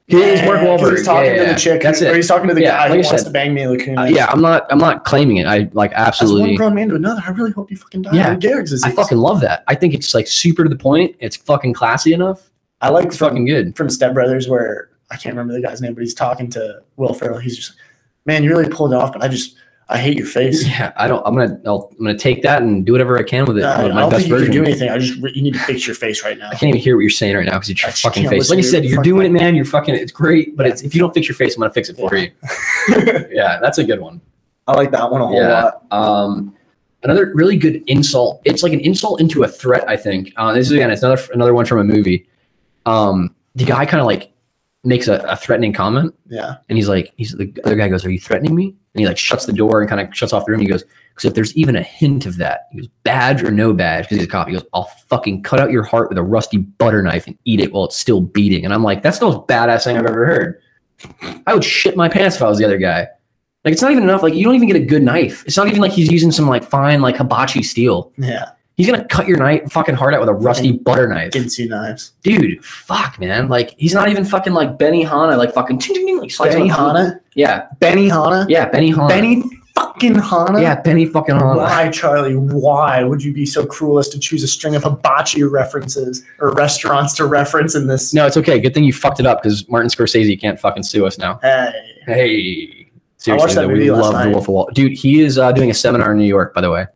[SPEAKER 2] It's Mark
[SPEAKER 1] Yeah, 'cause
[SPEAKER 2] Wahlberg.
[SPEAKER 1] He's talking
[SPEAKER 2] Yeah,
[SPEAKER 1] to the chick.
[SPEAKER 2] That's
[SPEAKER 1] Or
[SPEAKER 2] it.
[SPEAKER 1] he's talking to the
[SPEAKER 2] Yeah,
[SPEAKER 1] guy
[SPEAKER 2] like
[SPEAKER 1] who
[SPEAKER 2] I
[SPEAKER 1] wants
[SPEAKER 2] said,
[SPEAKER 1] to bang Mila Kunis.
[SPEAKER 2] Yeah, I'm not claiming it. I like
[SPEAKER 1] As one
[SPEAKER 2] absolutely.
[SPEAKER 1] grown man to another, I really hope you fucking die.
[SPEAKER 2] Yeah.
[SPEAKER 1] of Gehrig's disease.
[SPEAKER 2] I fucking love that. I think it's like super to the point. It's fucking classy enough.
[SPEAKER 1] I like
[SPEAKER 2] It's fucking good.
[SPEAKER 1] from Step Brothers where I can't remember the guy's name, but he's talking to Will Ferrell. He's just, man, you really pulled it off, but I hate your face.
[SPEAKER 2] Yeah, I'm gonna take that and do whatever I can with it.
[SPEAKER 1] I
[SPEAKER 2] with my
[SPEAKER 1] don't
[SPEAKER 2] best
[SPEAKER 1] think you
[SPEAKER 2] version.
[SPEAKER 1] can do anything. You need to fix your face right now.
[SPEAKER 2] I can't even hear what you're saying right now because it's your
[SPEAKER 1] I just
[SPEAKER 2] fucking
[SPEAKER 1] can't
[SPEAKER 2] face.
[SPEAKER 1] listen
[SPEAKER 2] Like
[SPEAKER 1] to
[SPEAKER 2] you said,
[SPEAKER 1] your
[SPEAKER 2] you're
[SPEAKER 1] fucking-
[SPEAKER 2] doing it, man. You're fucking. It's great, but
[SPEAKER 1] Yeah.
[SPEAKER 2] if you don't fix your face, I'm gonna fix it for you. Yeah, that's a good one.
[SPEAKER 1] I like that one a whole lot.
[SPEAKER 2] Another really good insult. It's like an insult into a threat. I think this is again. It's another one from a movie. The guy kind of like makes a threatening comment,
[SPEAKER 1] Yeah.
[SPEAKER 2] and the other guy goes, "Are you threatening me?" And he like shuts the door and kind of shuts off the room. He goes, "Because if there's even a hint of that," he goes, "badge or no badge," because he's a cop. He goes, "I'll fucking cut out your heart with a rusty butter knife and eat it while it's still beating." And I'm like, that's the most badass thing I've ever heard. I would shit my pants if I was the other guy. Like, it's not even enough. Like, you don't even get a good knife. It's not even like he's using some like fine like hibachi steel.
[SPEAKER 1] Yeah.
[SPEAKER 2] He's gonna cut your knife fucking heart out with a rusty butter knife.
[SPEAKER 1] Ginsu knives.
[SPEAKER 2] Dude, fuck, man. Like, he's not even fucking like Benny Hanna, like fucking like slicing
[SPEAKER 1] Benny
[SPEAKER 2] up-
[SPEAKER 1] Hanna?
[SPEAKER 2] Yeah,
[SPEAKER 1] Benny Hanna?
[SPEAKER 2] yeah, Benny Hanna.
[SPEAKER 1] Benny fucking Hanna?
[SPEAKER 2] Yeah, Benny fucking Hanna.
[SPEAKER 1] Why, Charlie? Why would you be so cruel as to choose a string of hibachi references or restaurants to reference in this?
[SPEAKER 2] No, it's okay. Good thing you fucked it up because Martin Scorsese can't fucking sue us now.
[SPEAKER 1] Hey.
[SPEAKER 2] Hey,
[SPEAKER 1] I watched
[SPEAKER 2] seriously,
[SPEAKER 1] that
[SPEAKER 2] though,
[SPEAKER 1] movie
[SPEAKER 2] we
[SPEAKER 1] last
[SPEAKER 2] love The
[SPEAKER 1] night.
[SPEAKER 2] Wolf of Wall. Dude, he is doing a seminar in New York, by the way.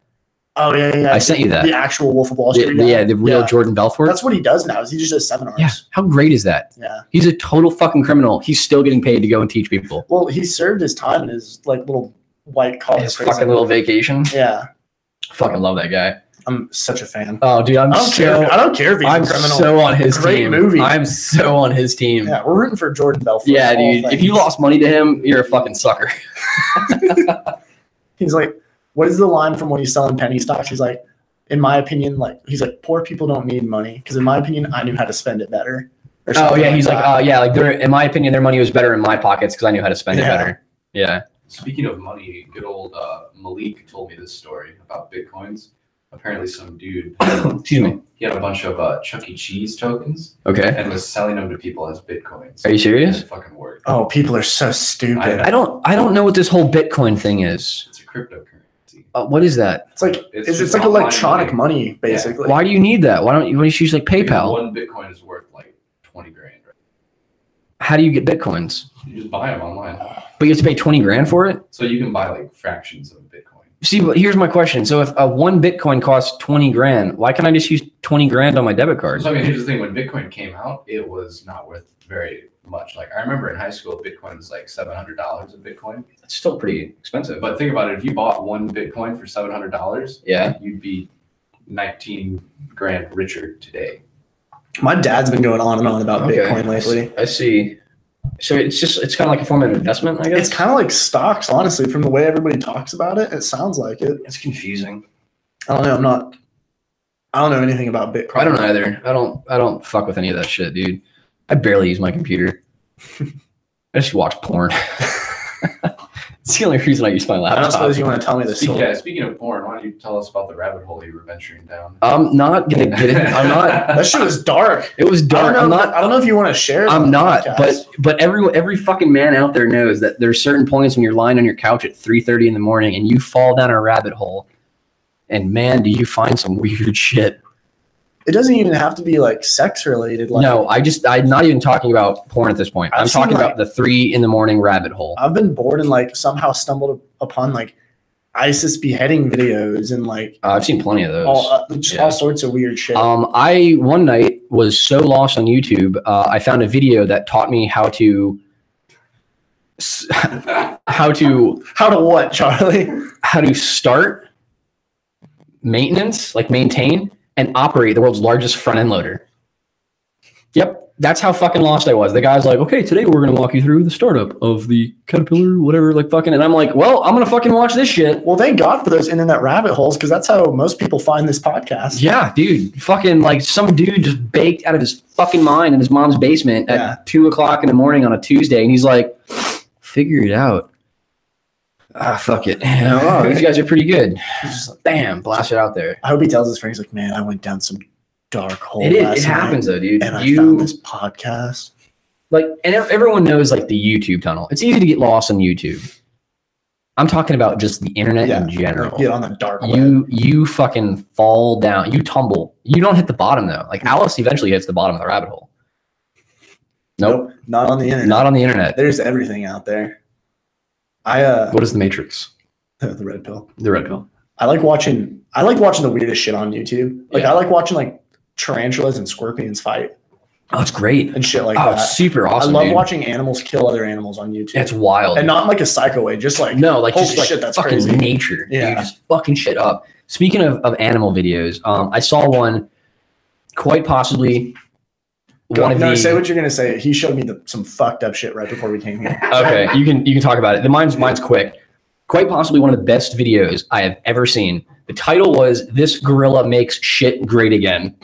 [SPEAKER 1] Oh, yeah.
[SPEAKER 2] I sent you that.
[SPEAKER 1] The actual Wolf of Wall Street. guy.
[SPEAKER 2] Yeah, the real
[SPEAKER 1] Yeah.
[SPEAKER 2] Jordan Belfort.
[SPEAKER 1] That's what he does now. Is he just does seminars?
[SPEAKER 2] Yeah, how great is that?
[SPEAKER 1] Yeah.
[SPEAKER 2] He's a total fucking criminal. He's still getting paid to go and teach people.
[SPEAKER 1] Well, he served his time in his like little white collar
[SPEAKER 2] His
[SPEAKER 1] prison.
[SPEAKER 2] fucking little vacation.
[SPEAKER 1] Yeah.
[SPEAKER 2] Fucking love that guy.
[SPEAKER 1] I'm such a fan.
[SPEAKER 2] Oh, dude,
[SPEAKER 1] I don't care if he's
[SPEAKER 2] I'm
[SPEAKER 1] a criminal.
[SPEAKER 2] so on his
[SPEAKER 1] Great
[SPEAKER 2] team.
[SPEAKER 1] movie.
[SPEAKER 2] I'm so on his team.
[SPEAKER 1] Yeah, we're rooting for Jordan Belfort.
[SPEAKER 2] Yeah,
[SPEAKER 1] of all
[SPEAKER 2] dude. If
[SPEAKER 1] things.
[SPEAKER 2] you lost money to him, you're a fucking sucker.
[SPEAKER 1] He's like, what is the line from when he's selling penny stocks? He's like, in my opinion, he's like, poor people don't need money because in my opinion, I knew how to spend it better. Or
[SPEAKER 2] Oh
[SPEAKER 1] something
[SPEAKER 2] yeah, he's like,
[SPEAKER 1] that.
[SPEAKER 2] in my opinion, their money was better in my pockets because I knew how to spend it
[SPEAKER 1] Yeah.
[SPEAKER 2] better. Yeah.
[SPEAKER 3] Speaking of money, good old Malik told me this story about Bitcoins. Apparently, some dude,
[SPEAKER 2] Excuse me.
[SPEAKER 3] he had a bunch of Chuck E. Cheese tokens
[SPEAKER 2] Okay.
[SPEAKER 3] and was selling them to people as Bitcoins.
[SPEAKER 2] Are you serious?
[SPEAKER 3] It fucking worked.
[SPEAKER 1] Oh, people are so stupid.
[SPEAKER 3] I know.
[SPEAKER 2] I don't know what this whole Bitcoin thing is.
[SPEAKER 3] It's a cryptocurrency. crazy.
[SPEAKER 2] What is that?
[SPEAKER 1] It's like
[SPEAKER 3] It's
[SPEAKER 1] it's
[SPEAKER 3] just
[SPEAKER 1] like
[SPEAKER 3] online
[SPEAKER 1] electronic
[SPEAKER 3] money.
[SPEAKER 1] money, basically.
[SPEAKER 2] Why do you need that? Why don't you just use like
[SPEAKER 3] Because
[SPEAKER 2] PayPal?
[SPEAKER 3] one Bitcoin is worth like 20 grand. Right?
[SPEAKER 2] How do you get Bitcoins?
[SPEAKER 3] You just buy them online.
[SPEAKER 2] But you have to pay 20 grand for it?
[SPEAKER 3] So you can buy like fractions of Bitcoin.
[SPEAKER 2] See, but here's my question. So if a one Bitcoin costs 20 grand, why can't I just use 20 grand on my debit card?
[SPEAKER 3] So I mean, here's the thing: when Bitcoin came out, it was not worth very much. Like I remember in high school, Bitcoin was like $700 a Bitcoin.
[SPEAKER 2] It's still pretty expensive.
[SPEAKER 3] But think about it: if you bought one Bitcoin for $700,
[SPEAKER 2] Yeah.
[SPEAKER 3] you'd be 19 grand richer today.
[SPEAKER 1] My dad's been going on and on about Bitcoin lately.
[SPEAKER 2] I see. So it's kind of like a form of investment, I guess.
[SPEAKER 1] It's kind of like stocks, honestly, from the way everybody talks about it. It sounds like it.
[SPEAKER 2] It's confusing.
[SPEAKER 1] I don't know. I don't know anything about Bitcoin.
[SPEAKER 2] I don't know either. I don't fuck with any of that shit, dude. I barely use my computer. I just watch porn. It's the only reason I use my
[SPEAKER 1] I
[SPEAKER 2] laptop.
[SPEAKER 1] don't suppose you want to tell me this.
[SPEAKER 3] Speaking of porn, why don't you tell us about the rabbit hole you were venturing down?
[SPEAKER 2] I'm not gonna get it. I'm not.
[SPEAKER 1] That shit was dark.
[SPEAKER 2] It was dark.
[SPEAKER 1] I don't know if you want to share. it
[SPEAKER 2] I'm
[SPEAKER 1] on the
[SPEAKER 2] not.
[SPEAKER 1] podcast.
[SPEAKER 2] But every fucking man out there knows that there's certain points when you're lying on your couch at 3:30 in the morning and you fall down a rabbit hole, and man, do you find some weird shit.
[SPEAKER 1] It doesn't even have to be like sex related. Like,
[SPEAKER 2] No, I'm not even talking about porn at this point. I'm
[SPEAKER 1] I've seen,
[SPEAKER 2] talking
[SPEAKER 1] like-
[SPEAKER 2] about the 3 in the morning rabbit hole.
[SPEAKER 1] I've been bored and like somehow stumbled upon like ISIS beheading videos and like
[SPEAKER 2] I've seen plenty of those.
[SPEAKER 1] all sorts of weird shit.
[SPEAKER 2] I one night was so lost on YouTube, I found a video that taught me how to
[SPEAKER 1] How to what, Charlie?
[SPEAKER 2] how to start maintenance, like maintain and operate the world's largest front end loader. Yep, that's how fucking lost I was. The guy's like, okay, today we're gonna walk you through the startup of the Caterpillar, whatever, like fucking, and I'm like, well, I'm gonna fucking watch this shit.
[SPEAKER 1] Well, thank God for those internet rabbit holes because that's how most people find this podcast.
[SPEAKER 2] Yeah, dude, fucking like some dude just baked out of his fucking mind in his mom's basement
[SPEAKER 1] Yeah.
[SPEAKER 2] at 2:00 in the morning on a Tuesday, and he's like, figure it out. Fuck it. Oh, these guys are pretty good.
[SPEAKER 1] He's just like,
[SPEAKER 2] Bam, blast it out there.
[SPEAKER 1] I hope he tells his friends like, man, I went down some dark hole.
[SPEAKER 2] It
[SPEAKER 1] last
[SPEAKER 2] happens
[SPEAKER 1] night,
[SPEAKER 2] though, dude.
[SPEAKER 1] and I found this podcast.
[SPEAKER 2] Like, and everyone knows like the YouTube tunnel. It's easy to get lost on YouTube. I'm talking about just the internet in general.
[SPEAKER 1] Like, get on the dark web.
[SPEAKER 2] You fucking fall down. You tumble. You don't hit the bottom though. Like Alice eventually hits the bottom of the rabbit hole. Nope.
[SPEAKER 1] Not on the internet.
[SPEAKER 2] Not on the internet.
[SPEAKER 1] There's everything out there.
[SPEAKER 2] What is the Matrix?
[SPEAKER 1] The red pill.
[SPEAKER 2] The red pill.
[SPEAKER 1] I like watching the weirdest shit on YouTube. Like
[SPEAKER 2] Yeah.
[SPEAKER 1] I like watching like tarantulas and scorpions fight
[SPEAKER 2] Oh, it's great.
[SPEAKER 1] and shit like
[SPEAKER 2] Oh,
[SPEAKER 1] that.
[SPEAKER 2] it's super awesome.
[SPEAKER 1] I love
[SPEAKER 2] dude.
[SPEAKER 1] watching animals kill other animals on YouTube.
[SPEAKER 2] It's wild.
[SPEAKER 1] and not in like a psycho way, just like
[SPEAKER 2] No, like
[SPEAKER 1] holy
[SPEAKER 2] just like
[SPEAKER 1] shit, that's
[SPEAKER 2] fucking
[SPEAKER 1] crazy.
[SPEAKER 2] nature.
[SPEAKER 1] Yeah.
[SPEAKER 2] Dude, just fucking shit up. Speaking of animal videos, I saw one quite possibly one of the
[SPEAKER 1] say what you're gonna say. He showed me some fucked up shit right before we came here.
[SPEAKER 2] Okay, you can talk about it. Mine's quick. Quite possibly one of the best videos I have ever seen. The title was "This Gorilla Makes Shit Great Again."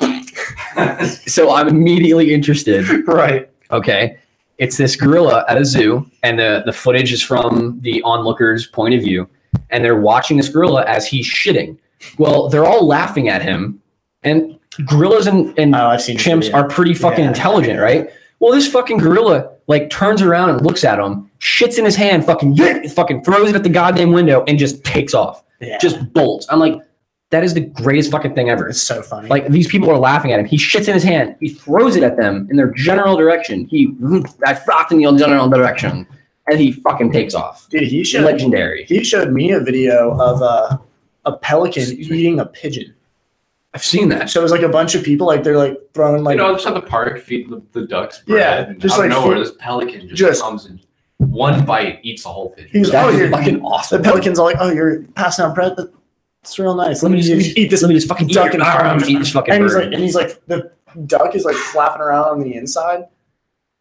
[SPEAKER 2] So I'm immediately interested.
[SPEAKER 1] Right.
[SPEAKER 2] Okay, it's this gorilla at a zoo, and the footage is from the onlooker's point of view, and they're watching this gorilla as he's shitting. Well, they're all laughing at him, and gorillas and
[SPEAKER 1] Oh, I've seen this
[SPEAKER 2] chimps
[SPEAKER 1] video.
[SPEAKER 2] are pretty fucking
[SPEAKER 1] Yeah.
[SPEAKER 2] intelligent, right? Well, this fucking gorilla like turns around and looks at him, shits in his hand, fucking throws it at the goddamn window, and just takes off.
[SPEAKER 1] Yeah.
[SPEAKER 2] Just bolts. I'm like, that is the greatest fucking thing ever.
[SPEAKER 1] It's so funny.
[SPEAKER 2] Like these people are laughing at him. He shits in his hand. He throws it at them in their general direction. I flocked in your general direction, and he fucking takes off.
[SPEAKER 1] dude, he showed
[SPEAKER 2] Legendary.
[SPEAKER 1] me a video of a pelican
[SPEAKER 2] Excuse me.
[SPEAKER 1] eating a pigeon.
[SPEAKER 2] I've seen that.
[SPEAKER 1] So it was like a bunch of people like they're like throwing like
[SPEAKER 3] just at the park, feed the ducks bread.
[SPEAKER 1] Yeah,
[SPEAKER 3] and
[SPEAKER 1] just
[SPEAKER 3] out of
[SPEAKER 1] like
[SPEAKER 3] nowhere,
[SPEAKER 1] feed-
[SPEAKER 3] this pelican just
[SPEAKER 1] just-
[SPEAKER 3] comes and one bite eats the whole pigeon.
[SPEAKER 1] He's
[SPEAKER 2] That
[SPEAKER 1] oh
[SPEAKER 2] is
[SPEAKER 1] you're
[SPEAKER 2] fucking
[SPEAKER 1] the
[SPEAKER 2] awesome.
[SPEAKER 1] pelican's all like, oh, you're passing out bread. That's real nice. Let me just eat this.
[SPEAKER 2] Let me just fucking
[SPEAKER 1] duck
[SPEAKER 2] eat,
[SPEAKER 1] and farm.
[SPEAKER 2] eat this fucking
[SPEAKER 1] And
[SPEAKER 2] bird.
[SPEAKER 1] he's like the duck is like flapping around on the inside.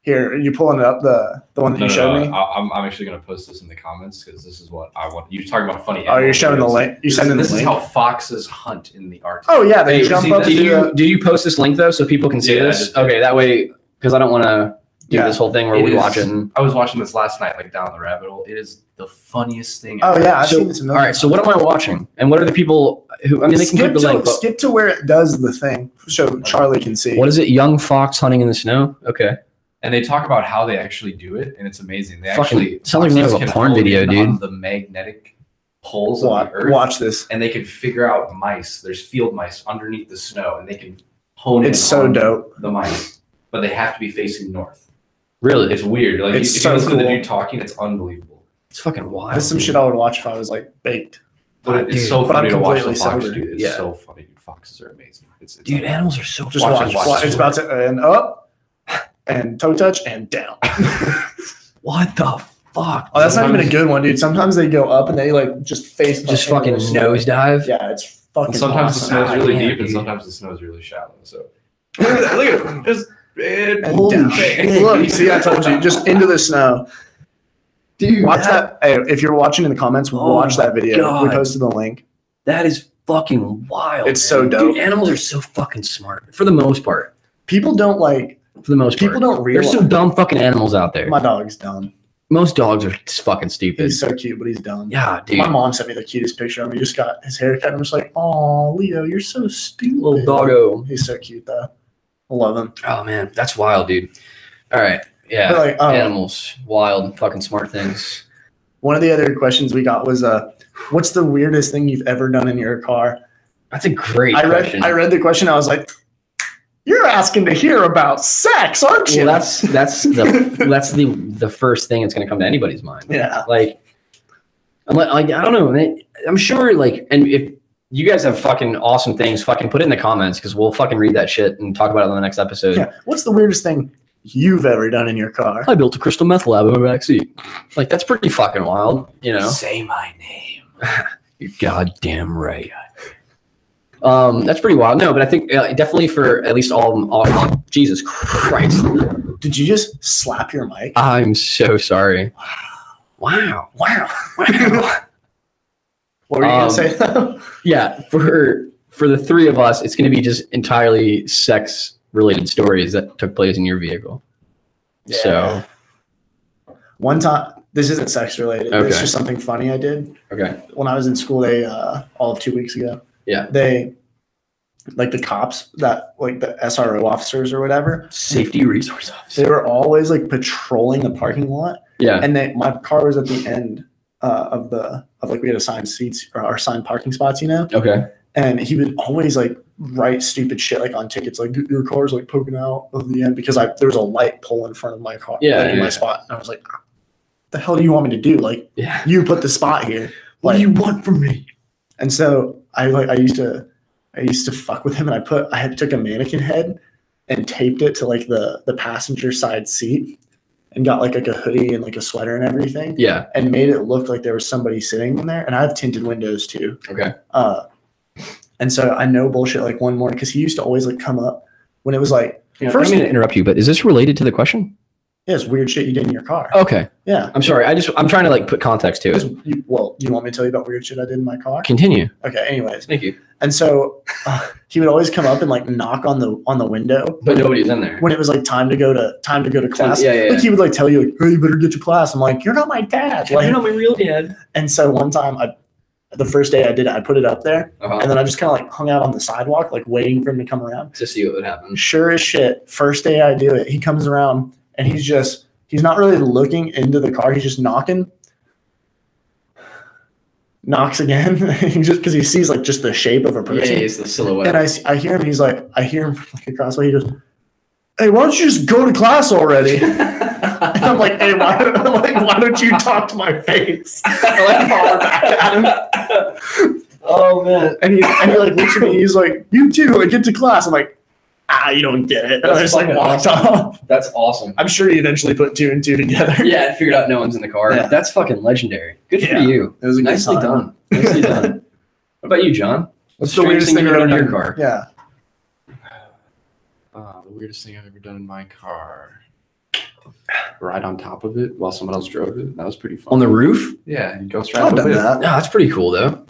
[SPEAKER 1] Here, are you pulling it up the one that you showed me?
[SPEAKER 3] I'm actually going to post this in the comments because this is what I want. You're talking about funny.
[SPEAKER 1] Oh, you're showing the
[SPEAKER 3] videos.
[SPEAKER 1] link. You
[SPEAKER 3] This,
[SPEAKER 1] sending the
[SPEAKER 3] this is
[SPEAKER 1] link.
[SPEAKER 3] how foxes hunt in the Arctic.
[SPEAKER 1] Oh yeah, they
[SPEAKER 2] Hey,
[SPEAKER 1] jump
[SPEAKER 3] see
[SPEAKER 1] up.
[SPEAKER 3] that?
[SPEAKER 1] to
[SPEAKER 2] Did you post this link though so people can see
[SPEAKER 3] Yeah, I
[SPEAKER 2] this?
[SPEAKER 3] just did.
[SPEAKER 2] Okay, that way because I don't want to do
[SPEAKER 1] Yeah.
[SPEAKER 2] this whole thing where
[SPEAKER 3] It
[SPEAKER 2] we
[SPEAKER 3] is-
[SPEAKER 2] watch it. And,
[SPEAKER 3] I was watching this last night, like down the rabbit hole. It is the funniest thing.
[SPEAKER 1] Oh
[SPEAKER 3] ever.
[SPEAKER 1] yeah, I've
[SPEAKER 2] So,
[SPEAKER 1] seen this.
[SPEAKER 2] all right, so what am I watching? And what are the people who? I mean, they can click
[SPEAKER 1] skip
[SPEAKER 2] the
[SPEAKER 1] to,
[SPEAKER 2] link. But
[SPEAKER 1] skip to where it does the thing, so Charlie can see.
[SPEAKER 2] what is it? Young fox hunting in the snow. Okay.
[SPEAKER 3] And they talk about how they actually do it, and it's amazing. They
[SPEAKER 2] Fucking-
[SPEAKER 3] actually
[SPEAKER 2] sounds like the name of a
[SPEAKER 3] foxes can
[SPEAKER 2] porn
[SPEAKER 3] hone
[SPEAKER 2] video,
[SPEAKER 3] in
[SPEAKER 2] dude.
[SPEAKER 3] on the magnetic holes in the earth.
[SPEAKER 1] Watch this.
[SPEAKER 3] And they can figure out mice. There's field mice underneath the snow, and they can hone in
[SPEAKER 1] It's so
[SPEAKER 3] on
[SPEAKER 1] dope.
[SPEAKER 3] the mice, but they have to be facing north.
[SPEAKER 2] Really?
[SPEAKER 3] It's weird. Like
[SPEAKER 1] It's
[SPEAKER 3] if
[SPEAKER 1] so
[SPEAKER 3] you listen to the
[SPEAKER 1] cool.
[SPEAKER 3] dude talking, it's unbelievable.
[SPEAKER 2] It's fucking wild.
[SPEAKER 1] That's some shit I would watch if I was like baked.
[SPEAKER 3] But it's
[SPEAKER 2] dude,
[SPEAKER 3] so
[SPEAKER 1] but
[SPEAKER 3] funny
[SPEAKER 1] I'm
[SPEAKER 3] to watch the
[SPEAKER 1] completely
[SPEAKER 3] fox,
[SPEAKER 1] sober.
[SPEAKER 3] dude. It's
[SPEAKER 2] Yeah.
[SPEAKER 3] so funny, dude. Foxes are amazing. It's
[SPEAKER 2] Dude, animals are so
[SPEAKER 1] Just
[SPEAKER 3] Watch
[SPEAKER 1] watch.
[SPEAKER 3] it.
[SPEAKER 1] It's about to and up and toe touch and down.
[SPEAKER 2] What the fuck?
[SPEAKER 1] Oh, that's not even a good one, dude. Sometimes they go up and they like just face
[SPEAKER 2] Just
[SPEAKER 1] into
[SPEAKER 2] fucking
[SPEAKER 1] the snow.
[SPEAKER 2] nosedive.
[SPEAKER 1] Yeah, it's fucking.
[SPEAKER 3] And sometimes
[SPEAKER 1] awesome.
[SPEAKER 3] the snow's
[SPEAKER 2] God
[SPEAKER 3] really
[SPEAKER 2] damn,
[SPEAKER 3] deep, and
[SPEAKER 2] dude.
[SPEAKER 3] sometimes the snow's really shallow. So look at it. Just
[SPEAKER 1] And
[SPEAKER 2] Holy
[SPEAKER 1] down.
[SPEAKER 2] shit.
[SPEAKER 1] Look, see, I told you, just into the snow.
[SPEAKER 2] Dude,
[SPEAKER 1] Watch that. Hey, if you're watching in the comments,
[SPEAKER 2] Oh
[SPEAKER 1] watch that video.
[SPEAKER 2] God.
[SPEAKER 1] We posted the link.
[SPEAKER 2] That is fucking wild.
[SPEAKER 1] It's so
[SPEAKER 2] man.
[SPEAKER 1] dope.
[SPEAKER 2] Dude, animals are so fucking smart for the most part.
[SPEAKER 1] People don't like.
[SPEAKER 2] For the most
[SPEAKER 1] People
[SPEAKER 2] part.
[SPEAKER 1] don't
[SPEAKER 2] There's
[SPEAKER 1] realize.
[SPEAKER 2] some dumb fucking animals out there.
[SPEAKER 1] My dog's dumb.
[SPEAKER 2] Most dogs are just fucking stupid.
[SPEAKER 1] He's so cute, but he's dumb.
[SPEAKER 2] Yeah, dude.
[SPEAKER 1] My mom sent me the cutest picture of him. He just got his haircut. And I'm just like, oh, Leo, you're so stupid.
[SPEAKER 2] Little doggo.
[SPEAKER 1] He's so cute, though. I love him.
[SPEAKER 2] Oh man, that's wild, dude. All right. Yeah.
[SPEAKER 1] But like,
[SPEAKER 2] Animals, wild, fucking smart things.
[SPEAKER 1] one of the other questions we got was, what's the weirdest thing you've ever done in your car?
[SPEAKER 2] That's a great
[SPEAKER 1] I
[SPEAKER 2] question.
[SPEAKER 1] read the question. I was like, you're asking to hear about sex, aren't you?
[SPEAKER 2] Well, that's the first thing that's going to come to anybody's mind.
[SPEAKER 1] yeah.
[SPEAKER 2] Like I don't know. I'm sure. Like, and if you guys have fucking awesome things, fucking put it in the comments because we'll fucking read that shit and talk about it on the next episode.
[SPEAKER 1] Yeah. What's the weirdest thing you've ever done in your car?
[SPEAKER 2] I built a crystal meth lab in my backseat. Like that's pretty fucking wild, you know.
[SPEAKER 3] say my name.
[SPEAKER 2] You're goddamn right. That's pretty wild. No, but I think definitely for at least all Jesus Christ.
[SPEAKER 1] Did you just slap your mic?
[SPEAKER 2] I'm so sorry. Wow.
[SPEAKER 1] Wow.
[SPEAKER 2] Wow.
[SPEAKER 1] What were you going to say?
[SPEAKER 2] Yeah, for the three of us, it's going to be just entirely sex related stories that took place in your vehicle.
[SPEAKER 1] Yeah.
[SPEAKER 2] So,
[SPEAKER 1] One time, this isn't sex related.
[SPEAKER 2] Okay.
[SPEAKER 1] It's just something funny I did.
[SPEAKER 2] okay.
[SPEAKER 1] When I was in school, they, all of 2 weeks ago,
[SPEAKER 2] Yeah.
[SPEAKER 1] they, like the cops that, like the SRO officers or whatever,
[SPEAKER 2] Safety resource
[SPEAKER 1] they
[SPEAKER 2] officer.
[SPEAKER 1] were always like patrolling the parking lot.
[SPEAKER 2] Yeah.
[SPEAKER 1] And my car was at the end of like, we had assigned seats or assigned parking spots, you know?
[SPEAKER 2] Okay.
[SPEAKER 1] And he would always like write stupid shit like on tickets, like your car's like poking out of the end because there was a light pole in front of my car,
[SPEAKER 2] Yeah,
[SPEAKER 1] like, in
[SPEAKER 2] yeah.
[SPEAKER 1] my spot. And I was like, the hell do you want me to do? Like,
[SPEAKER 2] Yeah.
[SPEAKER 1] you put the spot here.
[SPEAKER 2] What
[SPEAKER 1] Like,
[SPEAKER 2] do you want from me?
[SPEAKER 1] and so I used to fuck with him, and I took a mannequin head and taped it to like the passenger side seat and got like a hoodie and like a sweater and everything
[SPEAKER 2] Yeah.
[SPEAKER 1] and made it look like there was somebody sitting in there. And I have tinted windows too.
[SPEAKER 2] Okay.
[SPEAKER 1] And so I know bullshit like one morning because he used to always like come up when it was like,
[SPEAKER 2] I'm
[SPEAKER 1] first,
[SPEAKER 2] going to interrupt you, but is this related to the question?
[SPEAKER 1] yeah, it's weird shit you did in your car.
[SPEAKER 2] Okay.
[SPEAKER 1] Yeah.
[SPEAKER 2] I'm sorry. I'm trying to like put context to it.
[SPEAKER 1] Do you want me to tell you about weird shit I did in my car?
[SPEAKER 2] Continue.
[SPEAKER 1] Okay. Anyways.
[SPEAKER 2] Thank you.
[SPEAKER 1] And so he would always come up and like knock on the window.
[SPEAKER 2] But nobody's in there.
[SPEAKER 1] When it was like time to go to class.
[SPEAKER 2] Yeah.
[SPEAKER 1] Like he would like tell you like, hey, you better get to class. I'm like, you're not my dad. Like,
[SPEAKER 2] my real dad.
[SPEAKER 1] and so one time the first day I did it, I put it up there
[SPEAKER 2] Uh-huh.
[SPEAKER 1] and then I just kind of like hung out on the sidewalk, like waiting for him to come around.
[SPEAKER 2] To see what would happen.
[SPEAKER 1] Sure as shit, first day I do it, he comes around and he's not really looking into the car. He's just knocking. Knocks again. Because he sees like just the shape of a person.
[SPEAKER 2] it's the silhouette.
[SPEAKER 1] And I hear him. I hear him from like across the way. He goes, "Hey, why don't you just go to class already?" And I'm like, "Hey, why don't you talk to my face?" I like holler back at him.
[SPEAKER 2] Oh man.
[SPEAKER 1] And he like looks at me. He's like, "You too. Like, get to class." I'm like, you don't get it. And I
[SPEAKER 2] That's
[SPEAKER 1] just like
[SPEAKER 2] fucking
[SPEAKER 1] walked off.
[SPEAKER 2] That's awesome.
[SPEAKER 1] I'm sure he eventually put 2 and 2 together.
[SPEAKER 2] Yeah, I figured out no one's in the car.
[SPEAKER 1] Yeah.
[SPEAKER 2] That's fucking legendary. Good for
[SPEAKER 1] Yeah.
[SPEAKER 2] you.
[SPEAKER 1] It was a good
[SPEAKER 2] Nicely
[SPEAKER 1] time.
[SPEAKER 2] done. Nicely done. What about you, John?
[SPEAKER 1] What's the weirdest thing
[SPEAKER 2] you've
[SPEAKER 1] you've
[SPEAKER 2] ever
[SPEAKER 1] ever
[SPEAKER 2] done in
[SPEAKER 1] done
[SPEAKER 2] your car?
[SPEAKER 1] Yeah.
[SPEAKER 3] The weirdest thing I've ever done in my car. Ride on top of it while someone else drove it. That was pretty fun.
[SPEAKER 2] On the roof?
[SPEAKER 3] Yeah, you ghost
[SPEAKER 1] I've
[SPEAKER 3] ride
[SPEAKER 1] done
[SPEAKER 3] with it.
[SPEAKER 1] that.
[SPEAKER 2] Yeah, that's pretty cool though.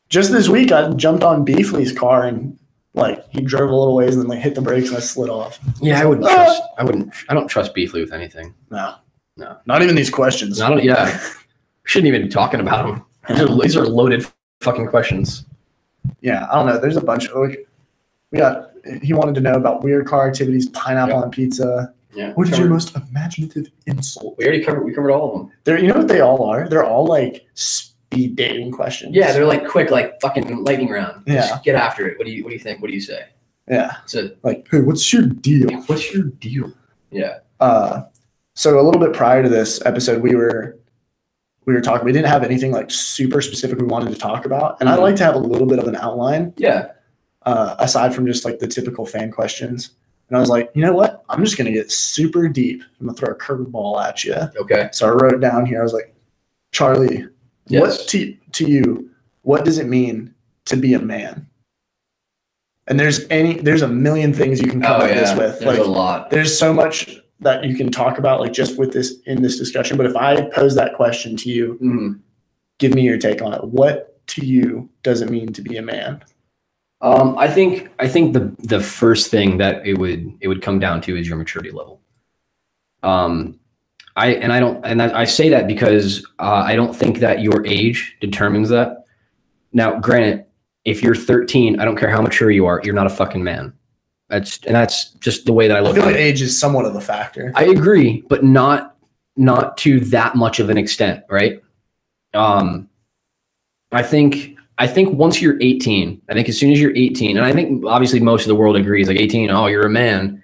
[SPEAKER 1] Just this week, I jumped on Beefley's car and like he drove a little ways and then like hit the brakes and I slid off.
[SPEAKER 2] Yeah, I don't trust Beefly with anything.
[SPEAKER 1] No,
[SPEAKER 2] No.
[SPEAKER 1] not even these questions.
[SPEAKER 2] Yeah. We shouldn't even be talking about them. These are loaded fucking questions.
[SPEAKER 1] Yeah, I don't know. There's a bunch of like he wanted to know about weird car activities, pineapple on pizza.
[SPEAKER 2] Yeah.
[SPEAKER 1] What is your most imaginative insult?
[SPEAKER 2] We covered all of them.
[SPEAKER 1] You know what they all are? They're all like speed dating questions.
[SPEAKER 2] Yeah, they're like quick, like fucking lightning round.
[SPEAKER 1] Yeah.
[SPEAKER 2] Just get after it. What do you think? What do you say?
[SPEAKER 1] Yeah.
[SPEAKER 2] So
[SPEAKER 1] Like, hey, what's your deal?
[SPEAKER 2] what's your deal? Yeah.
[SPEAKER 1] So a little bit prior to this episode, we were talking. We didn't have anything like super specific we wanted to talk about, and I like to have a little bit of an outline.
[SPEAKER 2] Yeah.
[SPEAKER 1] Aside from just like the typical fan questions. And I was like, you know what? I'm just gonna get super deep. I'm gonna throw a curveball at you.
[SPEAKER 2] Okay.
[SPEAKER 1] So I wrote down here. I was like, Charlie,
[SPEAKER 2] Yes.
[SPEAKER 1] what to you? What does it mean to be a man? And there's a million things you can come at this with.
[SPEAKER 2] There's
[SPEAKER 1] Like,
[SPEAKER 2] a lot.
[SPEAKER 1] there's so much that you can talk about, like just with this in this discussion. But if I pose that question to you,
[SPEAKER 2] Mhm.
[SPEAKER 1] give me your take on it. What to you does it mean to be a man?
[SPEAKER 2] I think the first thing that it would come down to is your maturity level. I say that because I don't think that your age determines that. Now, granted, if you're 13, I don't care how mature you are, you're not a fucking man. That's just the way that I
[SPEAKER 1] I
[SPEAKER 2] look
[SPEAKER 1] feel
[SPEAKER 2] at
[SPEAKER 1] like
[SPEAKER 2] it.
[SPEAKER 1] age is somewhat of a factor.
[SPEAKER 2] I agree, but not to that much of an extent, right? I think once you're 18, I think as soon as you're 18, and I think obviously most of the world agrees, like 18, oh, you're a man.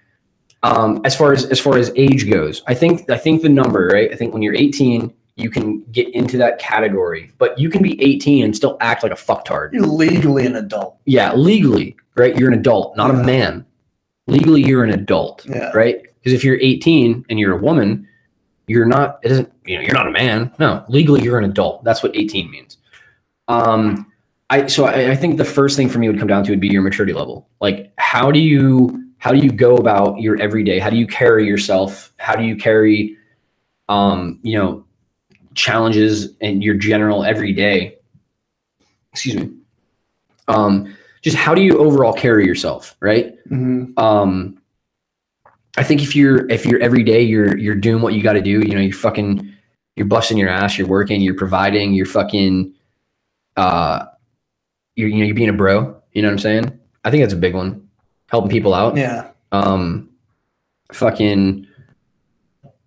[SPEAKER 2] As far as age goes, I think the number, right? I think when you're 18, you can get into that category, but you can be 18 and still act like a fucktard.
[SPEAKER 1] You're legally an adult.
[SPEAKER 2] Yeah, legally, right? You're an adult, not a man. Legally, you're an adult,
[SPEAKER 1] Yeah.
[SPEAKER 2] right? Because if you're 18 and you're a woman, you're not. It doesn't. You're not a man. No, legally, you're an adult. That's what 18 means. I think the first thing for me would come down to would be your maturity level. Like, how do you go about your everyday? How do you carry yourself? How do you carry, challenges in your general everyday? Excuse me. Just how do you overall carry yourself, right?
[SPEAKER 1] Mm-hmm.
[SPEAKER 2] I think if you're every day you're doing what you got to do, you're busting your ass, you're working, you're providing, you're fucking, you're being a bro. You know what I'm saying? I think that's a big one, helping people out.
[SPEAKER 1] Yeah.
[SPEAKER 2] Fucking,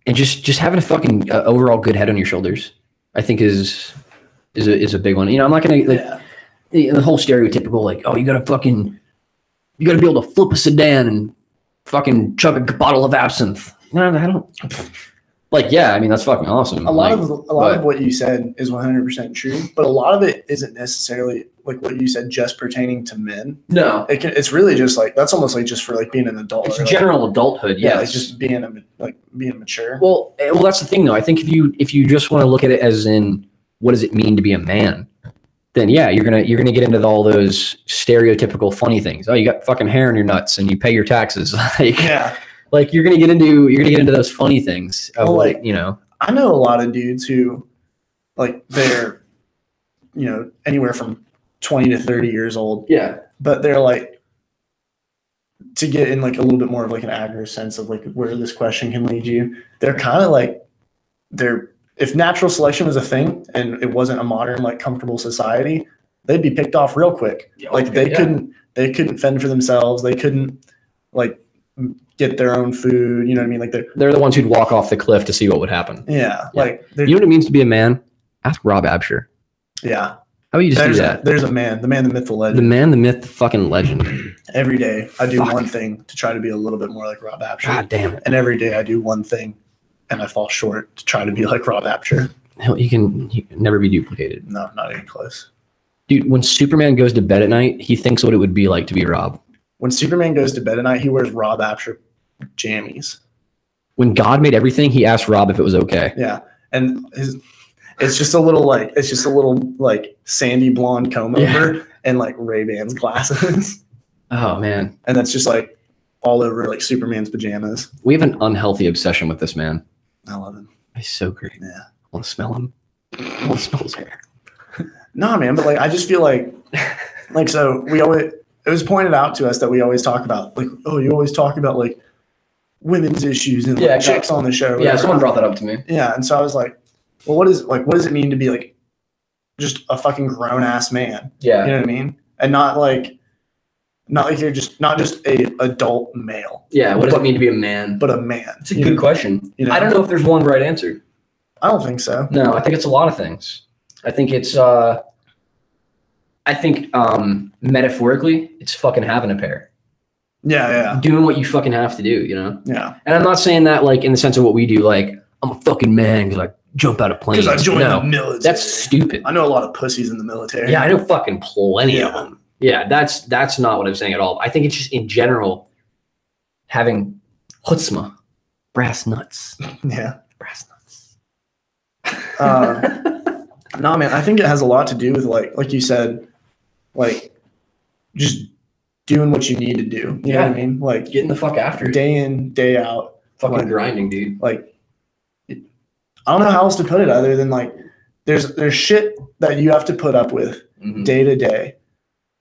[SPEAKER 2] and just having a fucking overall good head on your shoulders, I think is a big one. I'm not gonna the whole stereotypical like, oh, you gotta be able to flip a sedan and fucking chug a bottle of absinthe. No, I don't. Like, yeah, I mean, that's fucking awesome.
[SPEAKER 1] A lot of what you said is 100% true, but a lot of it isn't necessarily like what you said, just pertaining to men.
[SPEAKER 2] No,
[SPEAKER 1] It's really just like, that's almost like just for like being an adult.
[SPEAKER 2] it's
[SPEAKER 1] or, like,
[SPEAKER 2] general adulthood.
[SPEAKER 1] yeah,
[SPEAKER 2] Yeah,
[SPEAKER 1] it's just being mature.
[SPEAKER 2] well, that's the thing though. I think if you just want to look at it as in what does it mean to be a man, then yeah, you're gonna get into all those stereotypical funny things. Oh, you got fucking hair in your nuts and you pay your taxes. Like you're gonna get into those funny things of
[SPEAKER 1] Well, I know a lot of dudes who, like, they're, anywhere from 20 to 30 years old,
[SPEAKER 2] yeah,
[SPEAKER 1] but they're like, to get in like a little bit more of like an aggro sense of like where this question can lead you, they're kind of like, if natural selection was a thing and it wasn't a modern, like, comfortable society, they'd be picked off real quick.
[SPEAKER 2] Yeah,
[SPEAKER 1] Like
[SPEAKER 2] okay,
[SPEAKER 1] they couldn't fend for themselves. They couldn't like get their own food. You know what I mean? Like
[SPEAKER 2] they're the ones who'd walk off the cliff to see what would happen.
[SPEAKER 1] yeah. Like,
[SPEAKER 2] You know what it means to be a man? Ask Rob Absher.
[SPEAKER 1] yeah.
[SPEAKER 2] How about you just do that?
[SPEAKER 1] There's a man, the myth, the
[SPEAKER 2] The
[SPEAKER 1] legend.
[SPEAKER 2] man, the myth, the fucking legend.
[SPEAKER 1] Every day I do
[SPEAKER 2] Fuck.
[SPEAKER 1] one thing to try to be a little bit more like Rob Absher.
[SPEAKER 2] God damn it.
[SPEAKER 1] And every day I do one thing and I fall short to try to be like Rob Absher.
[SPEAKER 2] Hell, he can never be duplicated.
[SPEAKER 1] No, not even close.
[SPEAKER 2] Dude, when Superman goes to bed at night, he thinks what it would be like to be Rob.
[SPEAKER 1] When Superman goes to bed at night, he wears Rob Absher jammies.
[SPEAKER 2] When God made everything, he asked Rob if it was okay.
[SPEAKER 1] Yeah. And it's just a little like sandy blonde comb over and like Ray-Bans glasses.
[SPEAKER 2] Oh, man.
[SPEAKER 1] And that's just like all over like Superman's pajamas.
[SPEAKER 2] We have an unhealthy obsession with this man.
[SPEAKER 1] I love him.
[SPEAKER 2] He's so great.
[SPEAKER 1] Yeah.
[SPEAKER 2] I want to smell him. I want to smell his hair.
[SPEAKER 1] Nah, man, but like I just feel like so it was pointed out to us that we always talk about like, oh, you always talk about like women's issues and like, chicks on the show.
[SPEAKER 2] Yeah, someone brought that up to me.
[SPEAKER 1] Yeah, and so I was like, well, what does it mean to be like just a fucking grown ass man?
[SPEAKER 2] Yeah.
[SPEAKER 1] You know what I mean? And not like you're not just a adult male.
[SPEAKER 2] Yeah, what does it mean to be a man?
[SPEAKER 1] But a man.
[SPEAKER 2] It's a good question.
[SPEAKER 1] You know?
[SPEAKER 2] I don't know if there's one right answer.
[SPEAKER 1] I don't think so.
[SPEAKER 2] No, I think it's a lot of things. I think it's metaphorically, it's fucking having a pair.
[SPEAKER 1] Yeah.
[SPEAKER 2] Doing what you fucking have to do, you know?
[SPEAKER 1] Yeah.
[SPEAKER 2] And I'm not saying that like in the sense of what we do, like I'm a fucking man because I jump out of planes.
[SPEAKER 1] Because I joined
[SPEAKER 2] No,
[SPEAKER 1] the military.
[SPEAKER 2] that's stupid.
[SPEAKER 1] I know a lot of pussies in the military.
[SPEAKER 2] Yeah, I know fucking plenty of
[SPEAKER 1] Yeah.
[SPEAKER 2] them. Yeah, that's not what I'm saying at all. I think it's just in general having chutzpah, brass nuts.
[SPEAKER 1] Yeah.
[SPEAKER 2] Brass nuts.
[SPEAKER 1] No, man, I think it has a lot to do with like you said, like just doing what you need to do. You know what I mean? Like
[SPEAKER 2] Getting the fuck after it.
[SPEAKER 1] day in, day out.
[SPEAKER 2] Fucking
[SPEAKER 1] like,
[SPEAKER 2] grinding, dude.
[SPEAKER 1] Like I don't know how else to put it other than like there's shit that you have to put up with
[SPEAKER 2] Mhm.
[SPEAKER 1] day to day.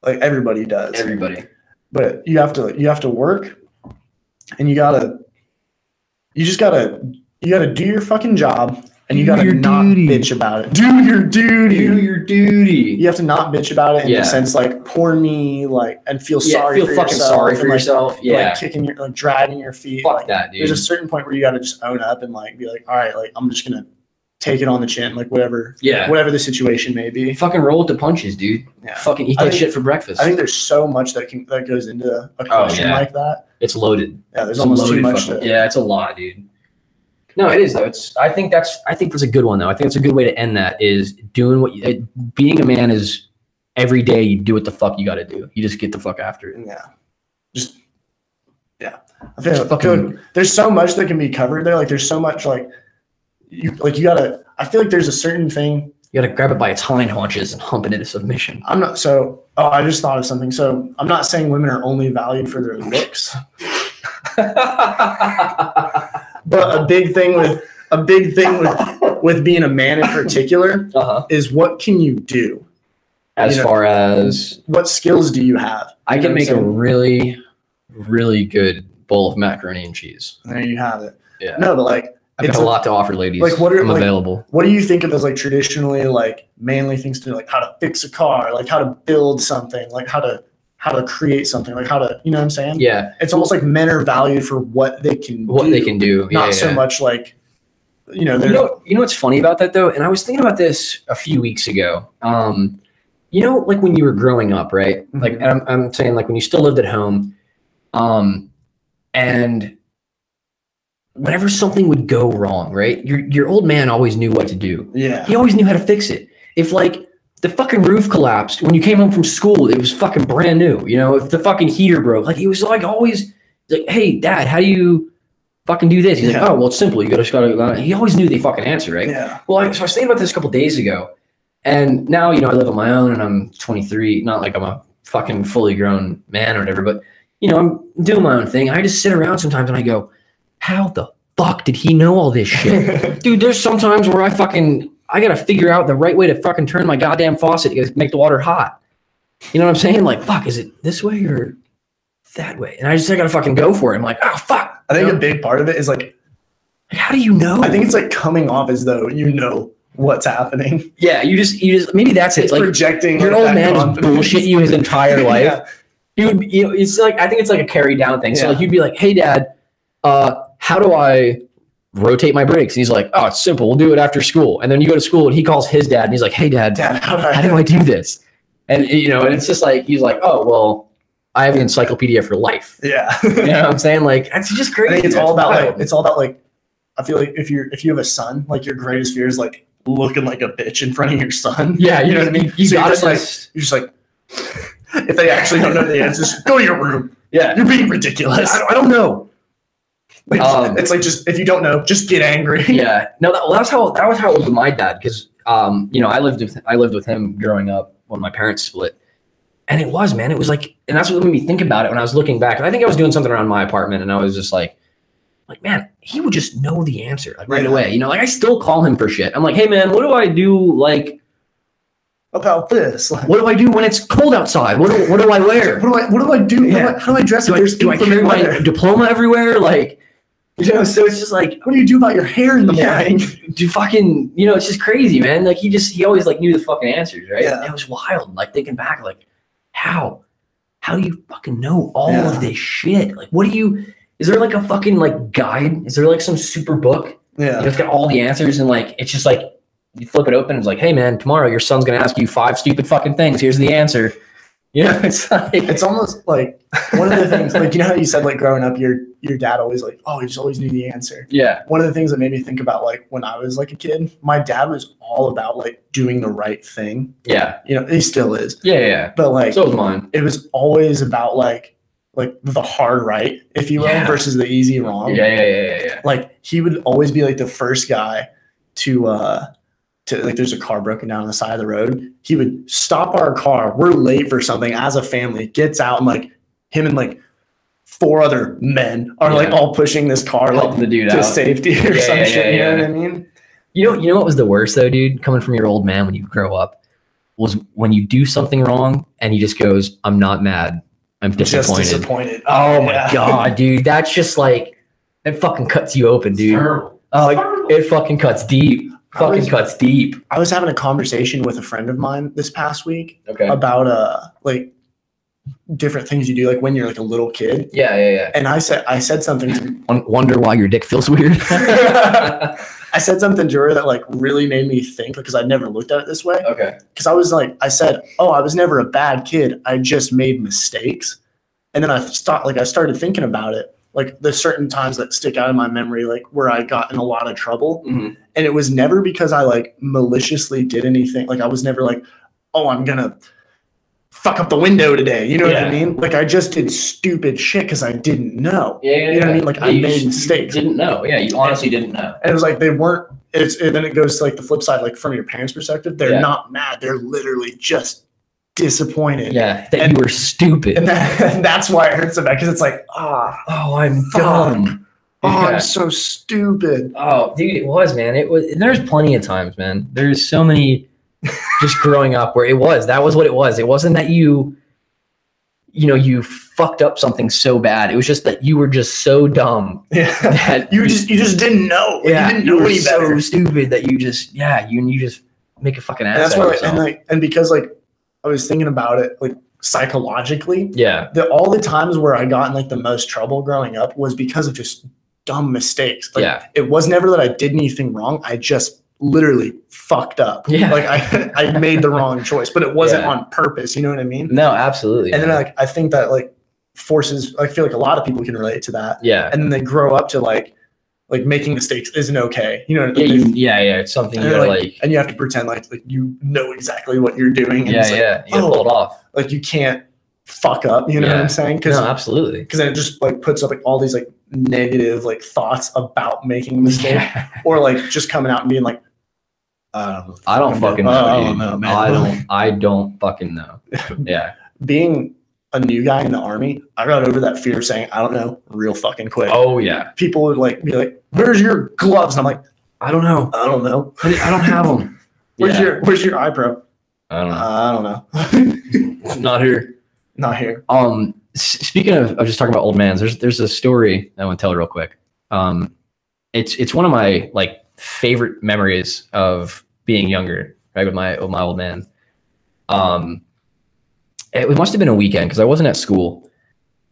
[SPEAKER 1] Like everybody does.
[SPEAKER 2] Everybody.
[SPEAKER 1] But you have to work and you just gotta do your fucking job and you
[SPEAKER 2] Do
[SPEAKER 1] gotta
[SPEAKER 2] your
[SPEAKER 1] not
[SPEAKER 2] duty.
[SPEAKER 1] bitch about it. Do your duty.
[SPEAKER 2] Do your duty.
[SPEAKER 1] You have to not bitch about it in
[SPEAKER 2] Yeah.
[SPEAKER 1] the sense like poor me, like and feel
[SPEAKER 2] Yeah,
[SPEAKER 1] sorry
[SPEAKER 2] feel
[SPEAKER 1] for
[SPEAKER 2] fucking
[SPEAKER 1] yourself.
[SPEAKER 2] sorry
[SPEAKER 1] and,
[SPEAKER 2] for
[SPEAKER 1] like,
[SPEAKER 2] yourself. Yeah.
[SPEAKER 1] Like kicking your like dragging your feet.
[SPEAKER 2] Fuck
[SPEAKER 1] like,
[SPEAKER 2] that, dude.
[SPEAKER 1] there's a certain point where you gotta just own up and like be like, all right, like I'm just gonna take it on the chin, like whatever the situation may be.
[SPEAKER 2] Fucking roll with the punches, dude.
[SPEAKER 1] Yeah.
[SPEAKER 2] Fucking eat
[SPEAKER 1] I
[SPEAKER 2] that
[SPEAKER 1] think-
[SPEAKER 2] shit for breakfast.
[SPEAKER 1] I think there's so much that goes into a question
[SPEAKER 2] yeah.
[SPEAKER 1] like that.
[SPEAKER 2] it's loaded.
[SPEAKER 1] Yeah, there's
[SPEAKER 2] It's
[SPEAKER 1] almost too
[SPEAKER 2] loaded
[SPEAKER 1] much
[SPEAKER 2] fucking-
[SPEAKER 1] to
[SPEAKER 2] Yeah, it's a lot, dude. No, it is though. I think that's a good one though. I think it's a good way to end that is doing what being a man is every day you do what the fuck you got to do. You just get the fuck after it.
[SPEAKER 1] Yeah. I feel like there's so much that can be covered there. Like there's so much like you gotta. I feel like there's a certain thing.
[SPEAKER 2] You got to grab it by its hind haunches and hump it into submission.
[SPEAKER 1] I'm not so. Oh, I just thought of something. So I'm not saying women are only valued for their looks, but a big thing with being a man in particular is what can you do?
[SPEAKER 2] As far as
[SPEAKER 1] What skills do you have?
[SPEAKER 2] I
[SPEAKER 1] You know
[SPEAKER 2] can
[SPEAKER 1] what
[SPEAKER 2] make
[SPEAKER 1] I'm
[SPEAKER 2] a
[SPEAKER 1] saying?
[SPEAKER 2] really, really good bowl of macaroni and cheese.
[SPEAKER 1] There you have it.
[SPEAKER 2] Yeah.
[SPEAKER 1] No, but like
[SPEAKER 2] I've got a lot to offer, ladies.
[SPEAKER 1] like, what are-
[SPEAKER 2] I'm
[SPEAKER 1] like-
[SPEAKER 2] available.
[SPEAKER 1] what do you think of as like traditionally like manly things to do, like how to fix a car, like how to build something, like how to create something, like how to, you know what I'm saying?
[SPEAKER 2] Yeah.
[SPEAKER 1] It's almost like men are valued for what they can do,
[SPEAKER 2] Not
[SPEAKER 1] so much like, you know,
[SPEAKER 2] You know what's funny about that though? And I was thinking about this a few weeks ago. You know, like when you were growing up, right? Like, and I'm saying like when you still lived at home, and whenever something would go wrong, right? Your old man always knew what to do.
[SPEAKER 1] Yeah.
[SPEAKER 2] He always knew how to fix it. If like the fucking roof collapsed when you came home from school, it was fucking brand new. You know, if the fucking heater broke, like he was like always like, hey dad, how do you fucking do this? He's like, oh, well, it's simple. You gotta, he always knew the fucking answer, right?
[SPEAKER 1] Yeah.
[SPEAKER 2] Well, so I was thinking about this a couple days ago, and now, you know, I live on my own and I'm 23, not like I'm a fucking fully grown man or whatever, but you know, I'm doing my own thing. I just sit around sometimes and I go, how the fuck did he know all this shit? Dude, there's sometimes where I gotta figure out the right way to fucking turn my goddamn faucet to make the water hot. You know what I'm saying? Like, fuck, is it this way or that way? And I gotta fucking go for it. I'm like, oh fuck.
[SPEAKER 1] I think
[SPEAKER 2] You know?
[SPEAKER 1] a big part of it is like,
[SPEAKER 2] How do you know?
[SPEAKER 1] I think it's like coming off as though you know what's happening.
[SPEAKER 2] yeah, you just maybe that's it.
[SPEAKER 1] It's
[SPEAKER 2] Like
[SPEAKER 1] projecting.
[SPEAKER 2] your
[SPEAKER 1] like,
[SPEAKER 2] old
[SPEAKER 1] that
[SPEAKER 2] man just
[SPEAKER 1] confidence.
[SPEAKER 2] bullshit you his entire life.
[SPEAKER 1] Yeah.
[SPEAKER 2] It's like, I think it's like a carried down thing. So
[SPEAKER 1] Yeah.
[SPEAKER 2] like you'd be like, hey dad, how do I rotate my brakes? And he's like, oh, it's simple. We'll do it after school. And then you go to school and he calls his dad and he's like, hey dad,
[SPEAKER 1] Dad,
[SPEAKER 2] how do I do this? And you know, and it's just like, he's like, oh, well, I have an encyclopedia for life.
[SPEAKER 1] Yeah.
[SPEAKER 2] You know what I'm saying? Like, it's just
[SPEAKER 1] I
[SPEAKER 2] crazy.
[SPEAKER 1] think it's all about
[SPEAKER 2] wild.
[SPEAKER 1] like I feel like if you have a son, like your greatest fear is like looking like a bitch in front of your son.
[SPEAKER 2] Yeah,
[SPEAKER 1] you know what I mean?
[SPEAKER 2] You
[SPEAKER 1] So
[SPEAKER 2] gotta
[SPEAKER 1] you're just like if they actually don't know the answers, go to your room.
[SPEAKER 2] yeah.
[SPEAKER 1] You're being ridiculous.
[SPEAKER 2] I don't know.
[SPEAKER 1] Like, it's like just if you don't know, just get angry.
[SPEAKER 2] Yeah, no, that was how it was with my dad because you know I lived with him growing up when my parents split, and it was like, and that's what made me think about it when I was looking back. And I think I was doing something around my apartment, and I was just like man, he would just know the answer like right
[SPEAKER 1] Yeah.
[SPEAKER 2] away. You know, like I still call him for shit. I'm like, hey man, what do I do? Like,
[SPEAKER 1] About this. Like,
[SPEAKER 2] what do I do when it's cold outside? What do I wear?
[SPEAKER 1] what do I do?
[SPEAKER 2] Yeah.
[SPEAKER 1] How do I dress? if
[SPEAKER 2] Do I
[SPEAKER 1] there's
[SPEAKER 2] carry
[SPEAKER 1] inclement
[SPEAKER 2] my
[SPEAKER 1] weather?
[SPEAKER 2] diploma everywhere? Like, you know, so it's just like.
[SPEAKER 1] What do you do about your hair in the
[SPEAKER 2] Yeah,
[SPEAKER 1] morning?
[SPEAKER 2] do fucking, you know, it's just crazy, man. Like he always like knew the fucking answers, right?
[SPEAKER 1] Yeah.
[SPEAKER 2] It was wild. Like thinking back, like how do you fucking know all
[SPEAKER 1] Yeah.
[SPEAKER 2] of this shit? Like, is there like a fucking like guide? Is there like some super book? You know,
[SPEAKER 1] Yeah.
[SPEAKER 2] it's got all the answers and like, it's just like you flip it open. It's like, hey man, tomorrow your son's gonna ask you 5 stupid fucking things. Here's the answer. Yeah, it's like
[SPEAKER 1] It's almost like one of the things, like, you know how you said, like, growing up, your dad always like, oh, he just always knew the answer.
[SPEAKER 2] yeah,
[SPEAKER 1] One of the things that made me think about, like, when I was like a kid, my dad was all about like doing the right thing.
[SPEAKER 2] yeah,
[SPEAKER 1] You know, he still is,
[SPEAKER 2] yeah.
[SPEAKER 1] but like,
[SPEAKER 2] So was mine.
[SPEAKER 1] it was always about like the hard right, if you will,
[SPEAKER 2] Yeah.
[SPEAKER 1] versus the easy wrong.
[SPEAKER 2] Yeah.
[SPEAKER 1] Like, he would always be like the first guy to like, there's a car broken down on the side of the road. He would stop our car. We're late for something as a family, gets out, and like him and like 4 other men are like all pushing this car like
[SPEAKER 2] Helping the dude
[SPEAKER 1] to
[SPEAKER 2] out.
[SPEAKER 1] safety or some shit. You know what I mean?
[SPEAKER 2] You know what was the worst though, dude? Coming from your old man when you grow up, was when you do something wrong and he just goes, "I'm not mad. I'm disappointed."
[SPEAKER 1] Just disappointed.
[SPEAKER 2] Oh my
[SPEAKER 1] Yeah.
[SPEAKER 2] god, dude, that's just like it fucking cuts you open, dude.
[SPEAKER 3] Terrible.
[SPEAKER 2] Oh, it fucking cuts deep. Cuts deep.
[SPEAKER 1] I was having a conversation with a friend of mine this past week
[SPEAKER 2] Okay.
[SPEAKER 1] about like different things you do, like when you're like a little kid.
[SPEAKER 2] Yeah.
[SPEAKER 1] And I said something to
[SPEAKER 2] Wonder why your dick feels weird.
[SPEAKER 1] I said something to her that like really made me think, because I'd never looked at it this way.
[SPEAKER 2] Okay.
[SPEAKER 1] Because I said, oh, I was never a bad kid. I just made mistakes. And then I started thinking about it. Like, there's certain times that stick out in my memory, like where I got in a lot of trouble.
[SPEAKER 2] Mm-hmm.
[SPEAKER 1] And it was never because I like maliciously did anything. Like, I was never like, oh, I'm going to fuck up the window today. You know what I mean? Like, I just did stupid shit because I didn't know.
[SPEAKER 2] Yeah.
[SPEAKER 1] You know what I mean? Like, I made mistakes.
[SPEAKER 2] You didn't know. Yeah, you honestly didn't know.
[SPEAKER 1] And it was like they weren't. And then it goes to like the flip side, like from your parents' perspective, they're not mad. They're literally just disappointed.
[SPEAKER 2] Yeah, that you were stupid.
[SPEAKER 1] And that's why it hurts so bad, because it's like,
[SPEAKER 2] I'm
[SPEAKER 1] fuck.
[SPEAKER 2] dumb.
[SPEAKER 1] oh,
[SPEAKER 2] Yeah.
[SPEAKER 1] I'm so stupid.
[SPEAKER 2] Oh, dude, it was, man. It was. And there's plenty of times, man. There's so many just growing up where that was what it was. It wasn't that you fucked up something so bad. It was just that you were just so dumb.
[SPEAKER 1] Yeah.
[SPEAKER 2] That
[SPEAKER 1] You just didn't know.
[SPEAKER 2] yeah,
[SPEAKER 1] You didn't know
[SPEAKER 2] were
[SPEAKER 1] any better.
[SPEAKER 2] so stupid that you just you just make a fucking ass
[SPEAKER 1] And that's
[SPEAKER 2] out of
[SPEAKER 1] why,
[SPEAKER 2] yourself.
[SPEAKER 1] and because like I was thinking about it, like psychologically,
[SPEAKER 2] Yeah.
[SPEAKER 1] all the times where I got in like the most trouble growing up was because of just dumb mistakes. Like,
[SPEAKER 2] Yeah.
[SPEAKER 1] it was never that I did anything wrong. I just literally fucked up.
[SPEAKER 2] Yeah.
[SPEAKER 1] Like I made the wrong choice, but it wasn't
[SPEAKER 2] Yeah.
[SPEAKER 1] on purpose. You know what I mean?
[SPEAKER 2] No, absolutely.
[SPEAKER 1] And then
[SPEAKER 2] man.
[SPEAKER 1] I think that like forces, I feel like a lot of people can relate to that.
[SPEAKER 2] yeah.
[SPEAKER 1] And then they grow up to like making mistakes isn't okay. You know,
[SPEAKER 2] Yeah, it's something you
[SPEAKER 1] and,
[SPEAKER 2] gotta
[SPEAKER 1] like, and you have to pretend like you know exactly what you're doing. And
[SPEAKER 2] yeah,
[SPEAKER 1] it's like,
[SPEAKER 2] you gotta pull it off.
[SPEAKER 1] like you can't fuck up. You know what
[SPEAKER 2] Yeah.
[SPEAKER 1] I'm saying?
[SPEAKER 2] No, absolutely.
[SPEAKER 1] Because then it just like puts up like all these like negative like thoughts about making a mistake,
[SPEAKER 2] Yeah.
[SPEAKER 1] or like just coming out and being like,
[SPEAKER 2] I don't fucking know.
[SPEAKER 1] I
[SPEAKER 2] dude.
[SPEAKER 1] don't know, man.
[SPEAKER 2] I don't fucking know. Yeah.
[SPEAKER 1] Being a new guy in the army, I got over that fear of saying I don't know real fucking quick.
[SPEAKER 2] Oh yeah.
[SPEAKER 1] People would like be like, "Where's your gloves?" And I'm like,
[SPEAKER 2] I don't know.
[SPEAKER 1] I don't know.
[SPEAKER 2] I don't have them.
[SPEAKER 1] Where's your eye pro?
[SPEAKER 2] I don't know.
[SPEAKER 1] I don't know.
[SPEAKER 2] Not here.
[SPEAKER 1] Not here.
[SPEAKER 2] Speaking of just talking about old mans, there's a story I want to tell real quick. It's one of my like favorite memories of being younger, right, with my old man. It must have been a weekend because I wasn't at school,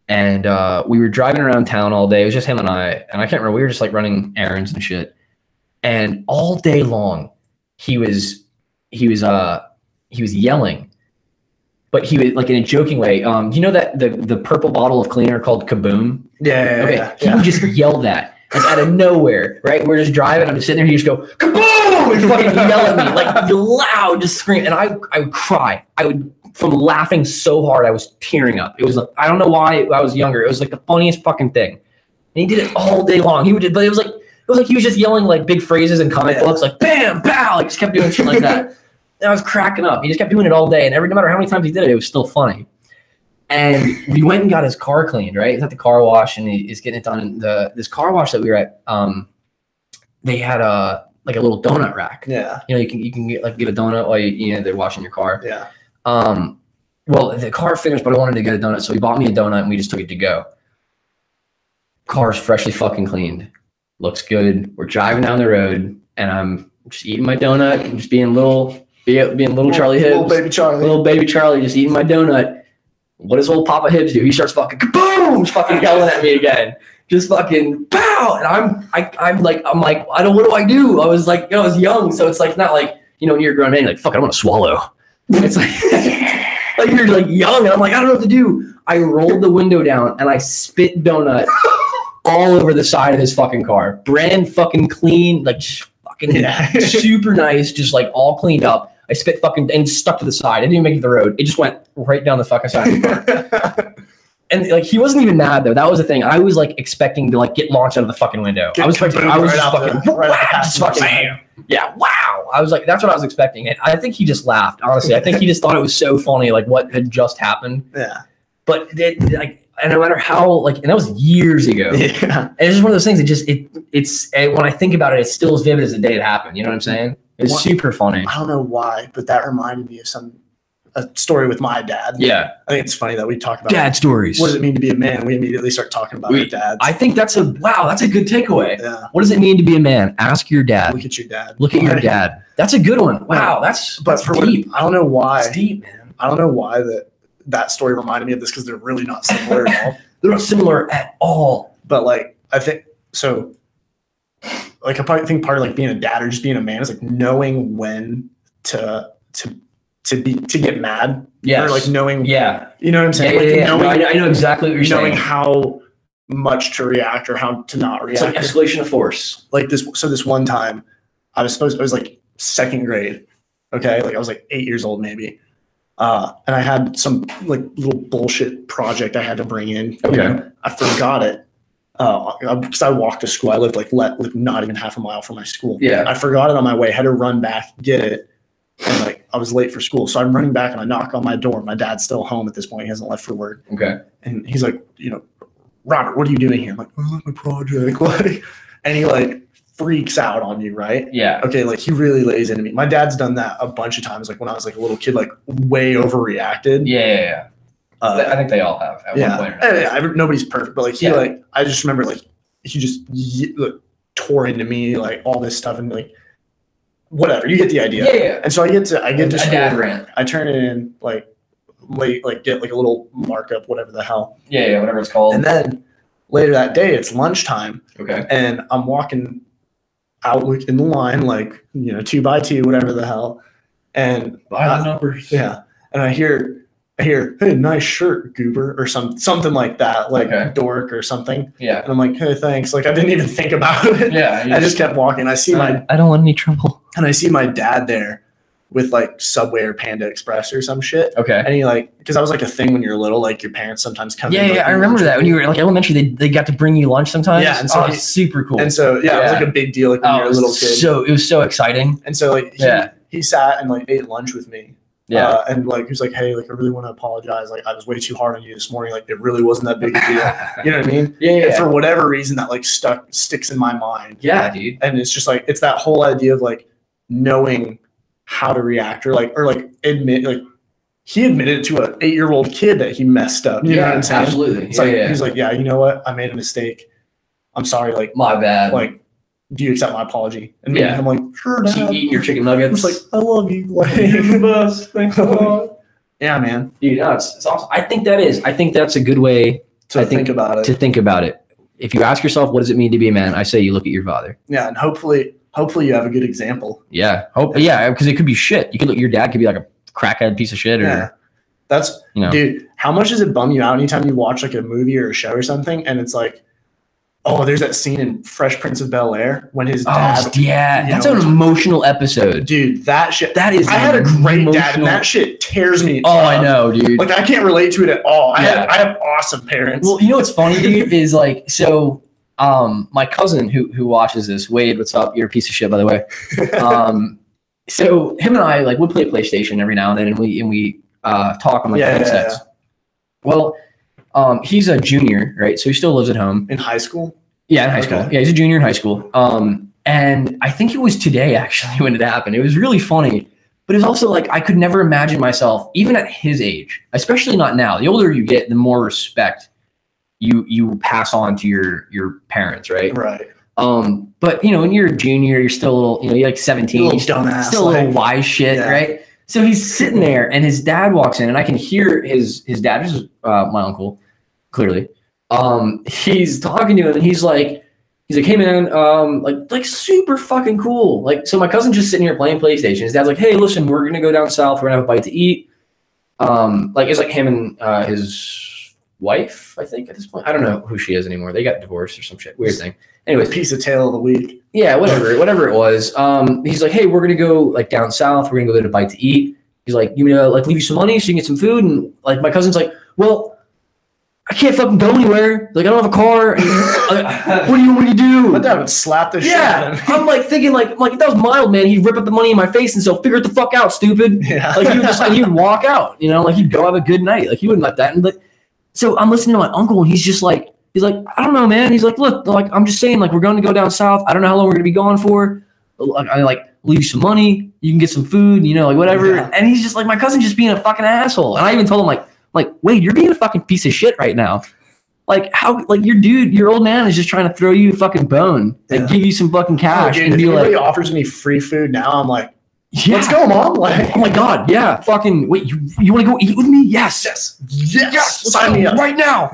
[SPEAKER 2] and we were driving around town all day. It was just him and I can't remember. We were just like running errands and shit, and all day long he was yelling. But he was like in a joking way. Do you know that the purple bottle of cleaner called Kaboom?
[SPEAKER 1] Yeah.
[SPEAKER 2] Okay, he would just yell that like out of nowhere, right? We're just driving. I'm just sitting there. He just go Kaboom and fucking yell at me like loud, just scream, and I would cry. I would from laughing so hard I was tearing up. It was like, I don't know why I was younger. It was like the funniest fucking thing, and he did it all day long. But it was like he was just yelling like big phrases and comic books, like bam, pow, like just kept doing shit like that. And I was cracking up. He just kept doing it all day. And no matter how many times he did it, it was still funny. And we went and got his car cleaned, right? He's at the car wash and he's getting it done. And this car wash that we were at, they had a little donut rack.
[SPEAKER 1] Yeah.
[SPEAKER 2] You know, you can get a donut while they're washing your car.
[SPEAKER 1] Yeah.
[SPEAKER 2] Well, the car finished, but I wanted to get a donut. So he bought me a donut and we just took it to go. Car's freshly fucking cleaned. Looks good. We're driving down the road and I'm just eating my donut and just being little Charlie Hibbs. Little baby Charlie just eating my donut. What does old Papa Hibbs do? He starts fucking kaboom, fucking yelling at me again. just fucking pow. And I'm like, what do I do? I was like, I was young. So it's like, not like, when you're a grown man, you're like, fuck, I want to swallow. It's like, like you're like young. And I'm like, I don't know what to do. I rolled the window down and I spit donut all over the side of his fucking car. Brand fucking clean, like fucking super nice, just like all cleaned up. I spit fucking and stuck to the side. I didn't even make it to the road. It just went right down the fucking side of the car. And like he wasn't even mad though. That was the thing. I was like expecting to like get launched out of the fucking window. I was fucking yeah, wow. I was like, that's what I was expecting. And I think he just laughed. Honestly, I think he just thought it was so funny, like what had just happened.
[SPEAKER 1] Yeah.
[SPEAKER 2] But like, and no matter how like, and that was years ago.
[SPEAKER 1] Yeah.
[SPEAKER 2] And it's just one of those things. It's when I think about it, it's still as vivid as the day it happened. You know what I'm saying? It's super funny.
[SPEAKER 1] I don't know why, but that reminded me of a story with my dad.
[SPEAKER 2] Yeah.
[SPEAKER 1] I think it's funny that we talk about
[SPEAKER 2] dad stories.
[SPEAKER 1] What does it mean to be a man? We immediately start talking about our dads.
[SPEAKER 2] I think that's a good takeaway.
[SPEAKER 1] Yeah.
[SPEAKER 2] What does it mean to be a man? Ask your dad.
[SPEAKER 1] Look at your dad.
[SPEAKER 2] Look at your dad. That's a good one. Wow. That's deep.
[SPEAKER 1] I don't know why.
[SPEAKER 2] It's deep, man.
[SPEAKER 1] I don't know why that story reminded me of this because they're really not similar at all.
[SPEAKER 2] They're not similar at all.
[SPEAKER 1] But like, I think so. Like, I think part of like being a dad or just being a man is like knowing when to get mad.
[SPEAKER 2] Yes.
[SPEAKER 1] Or like knowing.
[SPEAKER 2] Yeah.
[SPEAKER 1] You know what I'm saying?
[SPEAKER 2] Yeah,
[SPEAKER 1] Knowing,
[SPEAKER 2] I know exactly what you're saying.
[SPEAKER 1] Knowing how much to react or how to not react.
[SPEAKER 2] It's like escalation of force.
[SPEAKER 1] Like this. So this one time, I was like second grade. Okay, like I was like 8 years old maybe. And I had some like little bullshit project I had to bring in.
[SPEAKER 2] Okay.
[SPEAKER 1] I forgot it. Because I walked to school. I lived like not even half a mile from my school.
[SPEAKER 2] Yeah.
[SPEAKER 1] I forgot it on my way. Had to run back, get it. And like I was late for school. So I'm running back and I knock on my door. My dad's still home at this point. He hasn't left for work.
[SPEAKER 2] Okay.
[SPEAKER 1] And he's like, Robert, what are you doing here? I'm like, oh, my project. Like, and he like freaks out on you, right?
[SPEAKER 2] Yeah.
[SPEAKER 1] Okay, like he really lays into me. My dad's done that a bunch of times, like when I was like a little kid, like way overreacted.
[SPEAKER 2] Yeah. I think they all have at one point or another.
[SPEAKER 1] Nobody's perfect, but like he I just remember like he just tore into me like all this stuff and like whatever. You get the idea.
[SPEAKER 2] Yeah.
[SPEAKER 1] And so I get to school.
[SPEAKER 2] Dad rant.
[SPEAKER 1] I turn it in like late, like get like a little markup, whatever the hell.
[SPEAKER 2] Yeah, whatever it's called.
[SPEAKER 1] And then later that day, it's lunchtime.
[SPEAKER 2] Okay.
[SPEAKER 1] And I'm walking out in the line, like 2 by 2, whatever the hell. And
[SPEAKER 2] by the numbers.
[SPEAKER 1] Yeah. And I hear, hey, nice shirt, goober, or something like that, like dork or something.
[SPEAKER 2] Yeah.
[SPEAKER 1] And I'm like, hey, thanks. Like I didn't even think about it.
[SPEAKER 2] Yeah.
[SPEAKER 1] I just kept walking. I don't
[SPEAKER 2] want any trouble.
[SPEAKER 1] And I see my dad there with like Subway or Panda Express or some shit.
[SPEAKER 2] Okay.
[SPEAKER 1] And he like, because that was like a thing when you're little, like your parents sometimes come.
[SPEAKER 2] Yeah, I remember that when you were like elementary, they got to bring you lunch sometimes.
[SPEAKER 1] Yeah, and so
[SPEAKER 2] it's super cool.
[SPEAKER 1] And so it was like a big deal like when you're a little kid.
[SPEAKER 2] So it was so exciting.
[SPEAKER 1] And so like he sat and like ate lunch with me. Yeah. And like he was like, hey, like I really want to apologize. Like I was way too hard on you this morning. Like it really wasn't that big a deal. You know what I mean?
[SPEAKER 2] Yeah.
[SPEAKER 1] And for whatever reason that like sticks in my mind.
[SPEAKER 2] Yeah, dude.
[SPEAKER 1] And it's just like it's that whole idea of like knowing how to react or admit like he admitted to an 8-year-old kid that he messed up. You know what I'm saying?
[SPEAKER 2] Absolutely.
[SPEAKER 1] It's he's like, yeah, you know what? I made a mistake. I'm sorry. Like
[SPEAKER 2] my bad.
[SPEAKER 1] Like, do you accept my apology? And I'm like, sure, Dad.
[SPEAKER 2] You eat your chicken nuggets.
[SPEAKER 1] I'm just like, I love you. Like,
[SPEAKER 2] you're the best. Thanks a lot.
[SPEAKER 1] Yeah, man.
[SPEAKER 2] Dude, no, it's awesome. I think that's a good way
[SPEAKER 1] to think about it.
[SPEAKER 2] To think about it. If you ask yourself, what does it mean to be a man? I say you look at your father.
[SPEAKER 1] Yeah, and hopefully you have a good example.
[SPEAKER 2] Yeah. Because it could be shit. You could look. Your dad could be like a crackhead piece of shit. Or
[SPEAKER 1] that's dude. How much does it bum you out anytime you watch like a movie or a show or something, and it's like, oh, there's that scene in Fresh Prince of Bel-Air when his dad.
[SPEAKER 2] That's an emotional episode,
[SPEAKER 1] dude. That shit.
[SPEAKER 2] That is.
[SPEAKER 1] I had a great dad, and that shit tears me.
[SPEAKER 2] Oh, I know, dude.
[SPEAKER 1] Like I can't relate to it at all. I have awesome parents.
[SPEAKER 2] Well, you know what's funny, dude, is like so. My cousin who watches this, Wade, what's up? You're a piece of shit, by the way. So him and I like would play PlayStation every now and then, and we talk on like headsets. Well, he's a junior, right? So he still lives at home.
[SPEAKER 1] In high school?
[SPEAKER 2] Yeah, in high school. Yeah, he's a junior in high school. And I think it was today actually when it happened. It was really funny, but it was also like I could never imagine myself, even at his age, especially not now. The older you get, the more respect you pass on to your parents, right?
[SPEAKER 1] Right.
[SPEAKER 2] But when you're a junior, you're still a little, you're like 17,
[SPEAKER 1] you're dumbass,
[SPEAKER 2] still a little wise shit, right? So he's sitting there and his dad walks in and I can hear his dad, this is my uncle, clearly. he's talking to him and he's like, hey man, like super fucking cool. Like, so my cousin's just sitting here playing PlayStation. His dad's like, hey, listen, we're gonna go down south. We're gonna have a bite to eat. Like it's like him and his wife, I think at this point. I don't know who she is anymore. They got divorced or some shit. Weird thing. Anyways,
[SPEAKER 1] piece of tale of the week.
[SPEAKER 2] Yeah, whatever it was. He's like, hey, we're gonna go like down south. We're gonna go get a bite to eat. He's like, you know, like leave you some money so you can get some food. And like my cousin's like, well, I can't fucking go anywhere. Like I don't have a car. And, what do you do?
[SPEAKER 1] My dad would slap the shit out of me.
[SPEAKER 2] I'm like thinking like if that was mild, man, he'd rip up the money in my face and so figure it the fuck out, stupid.
[SPEAKER 1] Yeah.
[SPEAKER 2] Like he would just he would walk out, you know, like he'd go have a good night. Like he wouldn't let that. And like, so I'm listening to my uncle and he's like, I don't know, man. He's like, look, like I'm just saying, like we're going to go down south. I don't know how long we're gonna be gone for. I like leave you some money. You can get some food, you know, like whatever.
[SPEAKER 1] Yeah.
[SPEAKER 2] And he's just like, my cousin's just being a fucking asshole. And I even told him like, wait, you're being a fucking piece of shit right now. Like how, like your old man is just trying to throw you a fucking bone and give you some fucking cash.
[SPEAKER 1] Dude,
[SPEAKER 2] and
[SPEAKER 1] if
[SPEAKER 2] be
[SPEAKER 1] anybody
[SPEAKER 2] like,
[SPEAKER 1] offers me free food now, I'm like,
[SPEAKER 2] yeah.
[SPEAKER 1] let's go, mom. Like,
[SPEAKER 2] oh my God. Yeah. Fucking wait, you want to go eat with me? Yes.
[SPEAKER 1] Yes. Sign me up
[SPEAKER 2] right now.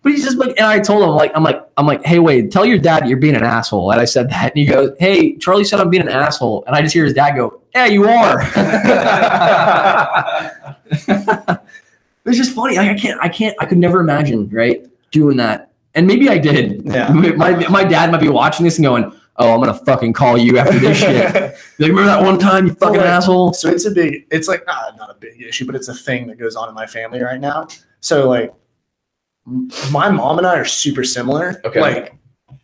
[SPEAKER 2] But he's just like, and I told him I'm like, hey, Wade, tell your dad you're being an asshole. And I said that, and he goes, hey, Charlie said I'm being an asshole, and I just hear his dad go, yeah, you are. It's just funny. I could never imagine, right, doing that. And maybe I did.
[SPEAKER 1] Yeah.
[SPEAKER 2] My dad might be watching this and going, oh, I'm gonna fucking call you after this shit. Like, remember that one time, you fucking asshole?
[SPEAKER 1] So it's like not a big issue, but it's a thing that goes on in my family right now. So like, my mom and I are super similar.
[SPEAKER 2] Okay.
[SPEAKER 1] Like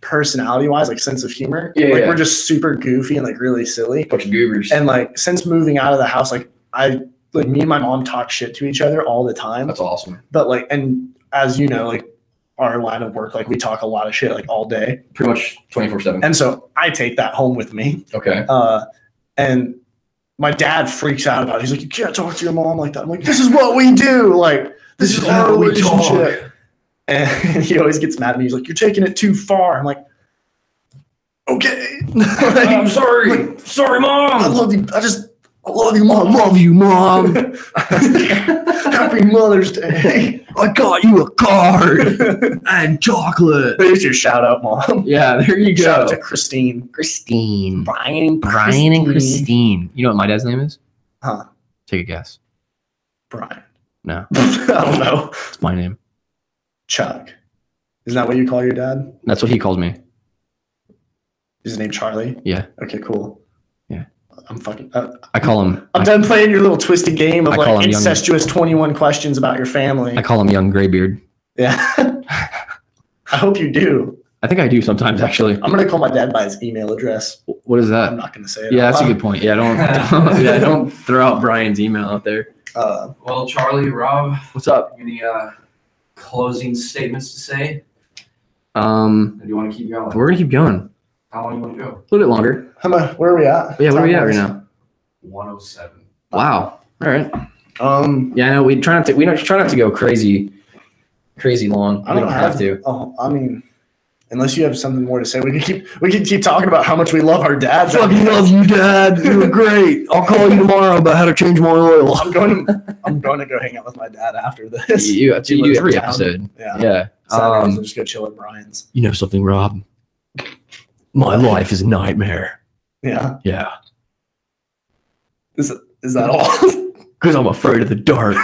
[SPEAKER 1] personality wise, like sense of humor.
[SPEAKER 2] Yeah,
[SPEAKER 1] like
[SPEAKER 2] yeah.
[SPEAKER 1] we're just super goofy and like really silly.
[SPEAKER 2] Bunch of goobers.
[SPEAKER 1] And like since moving out of the house, like me and my mom talk shit to each other all the time.
[SPEAKER 2] That's awesome.
[SPEAKER 1] But like, and as you know, like our line of work, like we talk a lot of shit like all day.
[SPEAKER 2] Pretty much 24/7.
[SPEAKER 1] And so I take that home with me.
[SPEAKER 2] Okay.
[SPEAKER 1] And my dad freaks out about it. He's like, you can't talk to your mom like that. I'm like, this is what we do. Like, this is our relationship. And he always gets mad at me. He's like, you're taking it too far. I'm like, okay. Like,
[SPEAKER 2] I'm sorry. Sorry, Mom.
[SPEAKER 1] I love you. I love you, Mom.
[SPEAKER 2] I love you, Mom.
[SPEAKER 1] Happy Mother's Day.
[SPEAKER 2] I got you a card and chocolate.
[SPEAKER 1] There's your shout out, Mom.
[SPEAKER 2] Yeah, there you go.
[SPEAKER 1] Shout out to Christine.
[SPEAKER 2] Brian and Christine. You know what my dad's name is?
[SPEAKER 1] Huh.
[SPEAKER 2] Take a guess.
[SPEAKER 1] Brian.
[SPEAKER 2] No.
[SPEAKER 1] I don't know.
[SPEAKER 2] It's my name.
[SPEAKER 1] Chuck. Isn't that what you call your dad?
[SPEAKER 2] That's what he calls me.
[SPEAKER 1] Is his name Charlie?
[SPEAKER 2] Yeah.
[SPEAKER 1] Okay, cool.
[SPEAKER 2] Yeah.
[SPEAKER 1] I'm fucking.
[SPEAKER 2] I call him.
[SPEAKER 1] I'm done playing your little twisted game of
[SPEAKER 2] I call
[SPEAKER 1] like
[SPEAKER 2] him young-
[SPEAKER 1] incestuous 21 questions about your family.
[SPEAKER 2] I call him Young Graybeard.
[SPEAKER 1] Yeah. I hope you do.
[SPEAKER 2] I think I do sometimes, actually.
[SPEAKER 1] I'm gonna call my dad by his email address.
[SPEAKER 2] What is
[SPEAKER 1] I'm
[SPEAKER 2] that?
[SPEAKER 1] not gonna say it.
[SPEAKER 2] Yeah,
[SPEAKER 1] out
[SPEAKER 2] that's a
[SPEAKER 1] loud.
[SPEAKER 2] good point. Yeah, don't throw out Brian's email out there.
[SPEAKER 3] Well, Charlie, Rob,
[SPEAKER 2] What's up?
[SPEAKER 3] any closing statements to say?
[SPEAKER 2] We're
[SPEAKER 3] Or do you want to keep going?
[SPEAKER 2] gonna keep going
[SPEAKER 3] How long do you want to go?
[SPEAKER 2] a little bit longer.
[SPEAKER 1] Where are we at?
[SPEAKER 2] Yeah, where are we at right now?
[SPEAKER 3] 107.
[SPEAKER 2] Wow. All right.
[SPEAKER 1] Um,
[SPEAKER 2] Yeah, I know we try not to go crazy long.
[SPEAKER 1] I
[SPEAKER 2] We don't have to.
[SPEAKER 1] Oh, I mean, unless you have something more to say, we can keep talking about how much we love our dads.
[SPEAKER 2] Fucking love you, Dad. You were great. I'll call you tomorrow about how to change my oil.
[SPEAKER 1] I'm going to go hang out with my dad after this.
[SPEAKER 2] You
[SPEAKER 1] He
[SPEAKER 2] do
[SPEAKER 1] lives in
[SPEAKER 2] every
[SPEAKER 1] town.
[SPEAKER 2] episode.
[SPEAKER 1] Yeah.
[SPEAKER 2] Yeah.
[SPEAKER 1] Saturdays, I'll just go chill at Brian's.
[SPEAKER 2] You know something, Rob? My life is a nightmare.
[SPEAKER 1] Yeah.
[SPEAKER 2] Yeah.
[SPEAKER 1] Is that all?
[SPEAKER 2] Because I'm afraid of the dark.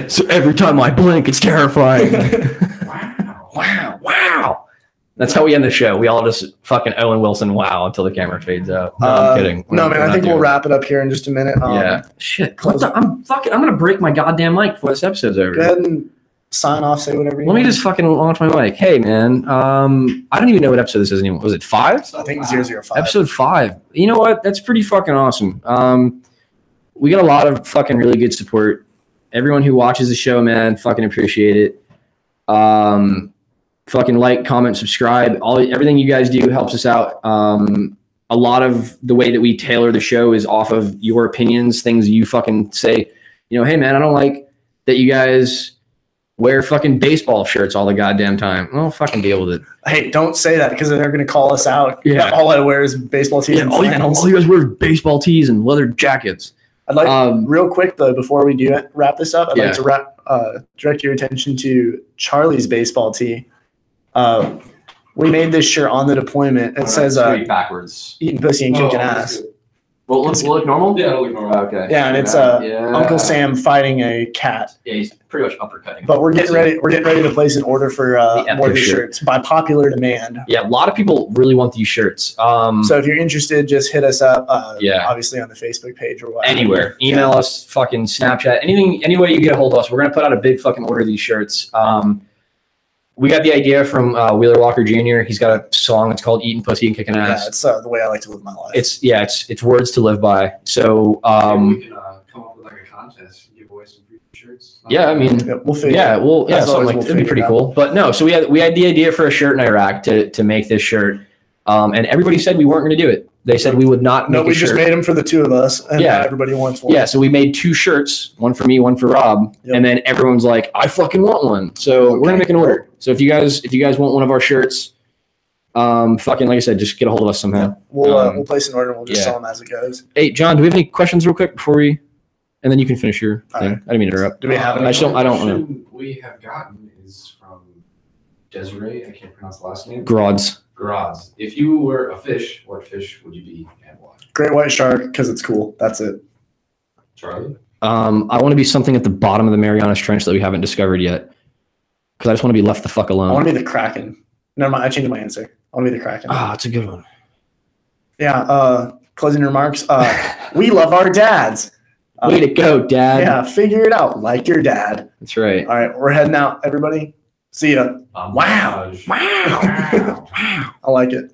[SPEAKER 2] So every time I blink, it's terrifying.
[SPEAKER 3] Wow.
[SPEAKER 2] Wow. That's how we end the show. We all just fucking Owen Wilson wow until the camera fades out. No, I'm kidding.
[SPEAKER 1] No, man,
[SPEAKER 2] We're
[SPEAKER 1] I
[SPEAKER 2] not
[SPEAKER 1] think we'll
[SPEAKER 2] doing
[SPEAKER 1] wrap it up here in just a minute.
[SPEAKER 2] it. Yeah. Shit. I'm gonna break my goddamn mic before this episode's over.
[SPEAKER 1] Go ahead and sign off, say whatever you
[SPEAKER 2] Let me
[SPEAKER 1] want.
[SPEAKER 2] just fucking launch my mic. Hey man, I don't even know what episode this is anymore. Was it 5?
[SPEAKER 1] I think 005.
[SPEAKER 2] Episode 5. You know what? That's pretty fucking awesome. We got a lot of fucking really good support. Everyone who watches the show, man, fucking appreciate it. Fucking like, comment, subscribe. Everything you guys do helps us out. A lot of the way that we tailor the show is off of your opinions, things you fucking say. You know, hey man, I don't like that you guys wear fucking baseball shirts all the goddamn time. Well, fucking deal with it.
[SPEAKER 1] Hey, don't say that because they're going to call us out.
[SPEAKER 2] Yeah.
[SPEAKER 1] All I wear is baseball tees and
[SPEAKER 2] all
[SPEAKER 1] flannels.
[SPEAKER 2] you guys wear baseball tees and leather jackets.
[SPEAKER 1] I'd like, real quick though, before we do wrap this up, I'd
[SPEAKER 2] Yeah.
[SPEAKER 1] like to direct your attention to Charlie's baseball tee. We made this shirt on the deployment. It says
[SPEAKER 4] straight backwards.
[SPEAKER 1] eating pussy and kicking ass.
[SPEAKER 4] Will it look normal?
[SPEAKER 3] Yeah, it'll look normal.
[SPEAKER 4] Okay.
[SPEAKER 1] Yeah, and it's
[SPEAKER 4] Yeah.
[SPEAKER 1] Uncle Sam fighting a cat.
[SPEAKER 4] Yeah, he's pretty much uppercutting.
[SPEAKER 1] But we're getting ready. We're getting ready to place an order for more of these
[SPEAKER 2] shirt.
[SPEAKER 1] shirts by popular demand.
[SPEAKER 2] Yeah, a lot of people really want these shirts.
[SPEAKER 1] So if you're interested, just hit us up.
[SPEAKER 2] Yeah.
[SPEAKER 1] Obviously on the Facebook page or whatever.
[SPEAKER 2] Anywhere, email us, fucking Snapchat, anything, any way you get a hold of us. We're gonna put out a big fucking order of these shirts. We got the idea from Wheeler Walker Jr. He's got a song. It's called "Eating Pussy and Kicking
[SPEAKER 1] Yeah,
[SPEAKER 2] Ass."
[SPEAKER 1] it's the way I like to live my life.
[SPEAKER 2] It's words to live by. So
[SPEAKER 3] Maybe we can come up with like a contest and give away some free shirts.
[SPEAKER 2] yeah, I mean,
[SPEAKER 1] Yeah, we'll figure.
[SPEAKER 2] yeah, well, yeah,
[SPEAKER 1] As
[SPEAKER 2] something
[SPEAKER 1] always,
[SPEAKER 2] like
[SPEAKER 1] we'll
[SPEAKER 2] that'd be
[SPEAKER 1] figure
[SPEAKER 2] pretty
[SPEAKER 1] it out.
[SPEAKER 2] cool. But no, so we had the idea for a shirt in Iraq to make this shirt, and everybody said we weren't going to do it. They said we would not make
[SPEAKER 1] No,
[SPEAKER 2] a
[SPEAKER 1] we
[SPEAKER 2] shirt.
[SPEAKER 1] just made them for the two of us, and
[SPEAKER 2] Yeah.
[SPEAKER 1] everybody wants one.
[SPEAKER 2] Yeah, so we made 2 shirts, one for me, one for Rob,
[SPEAKER 1] Yep.
[SPEAKER 2] and then everyone's like, "I fucking want one." So we're gonna make an order. So if you guys want one of our shirts, fucking like I said, just get a hold of us somehow.
[SPEAKER 1] We'll place an order and we'll just
[SPEAKER 2] yeah.
[SPEAKER 1] sell them as it goes.
[SPEAKER 2] Hey, John, do we have any questions real quick before we, and then you can finish your
[SPEAKER 1] All
[SPEAKER 2] thing.
[SPEAKER 1] right.
[SPEAKER 2] I didn't mean to interrupt.
[SPEAKER 1] Do we have
[SPEAKER 2] I
[SPEAKER 1] any?
[SPEAKER 2] just don't wanna-
[SPEAKER 3] Question we have gotten is from Desiree. I can't pronounce the last name.
[SPEAKER 2] Grods.
[SPEAKER 3] Grads. If you were a fish, what fish would you be and why?
[SPEAKER 1] Great white shark because it's cool. That's it.
[SPEAKER 3] Charlie?
[SPEAKER 2] I want to be something at the bottom of the Marianas Trench that we haven't discovered yet, because I just want to be left the fuck
[SPEAKER 1] I want
[SPEAKER 2] alone.
[SPEAKER 1] to be the Kraken. Never mind. I changed my answer. I want to be the Kraken.
[SPEAKER 2] Ah, it's a good one.
[SPEAKER 1] Yeah. Closing remarks. We love our dads.
[SPEAKER 2] Way to go, Dad.
[SPEAKER 1] Yeah. Figure it out like your dad.
[SPEAKER 2] That's right.
[SPEAKER 1] All right. We're heading out, everybody. See ya. Wow.
[SPEAKER 3] Homage.
[SPEAKER 1] Wow. I like it.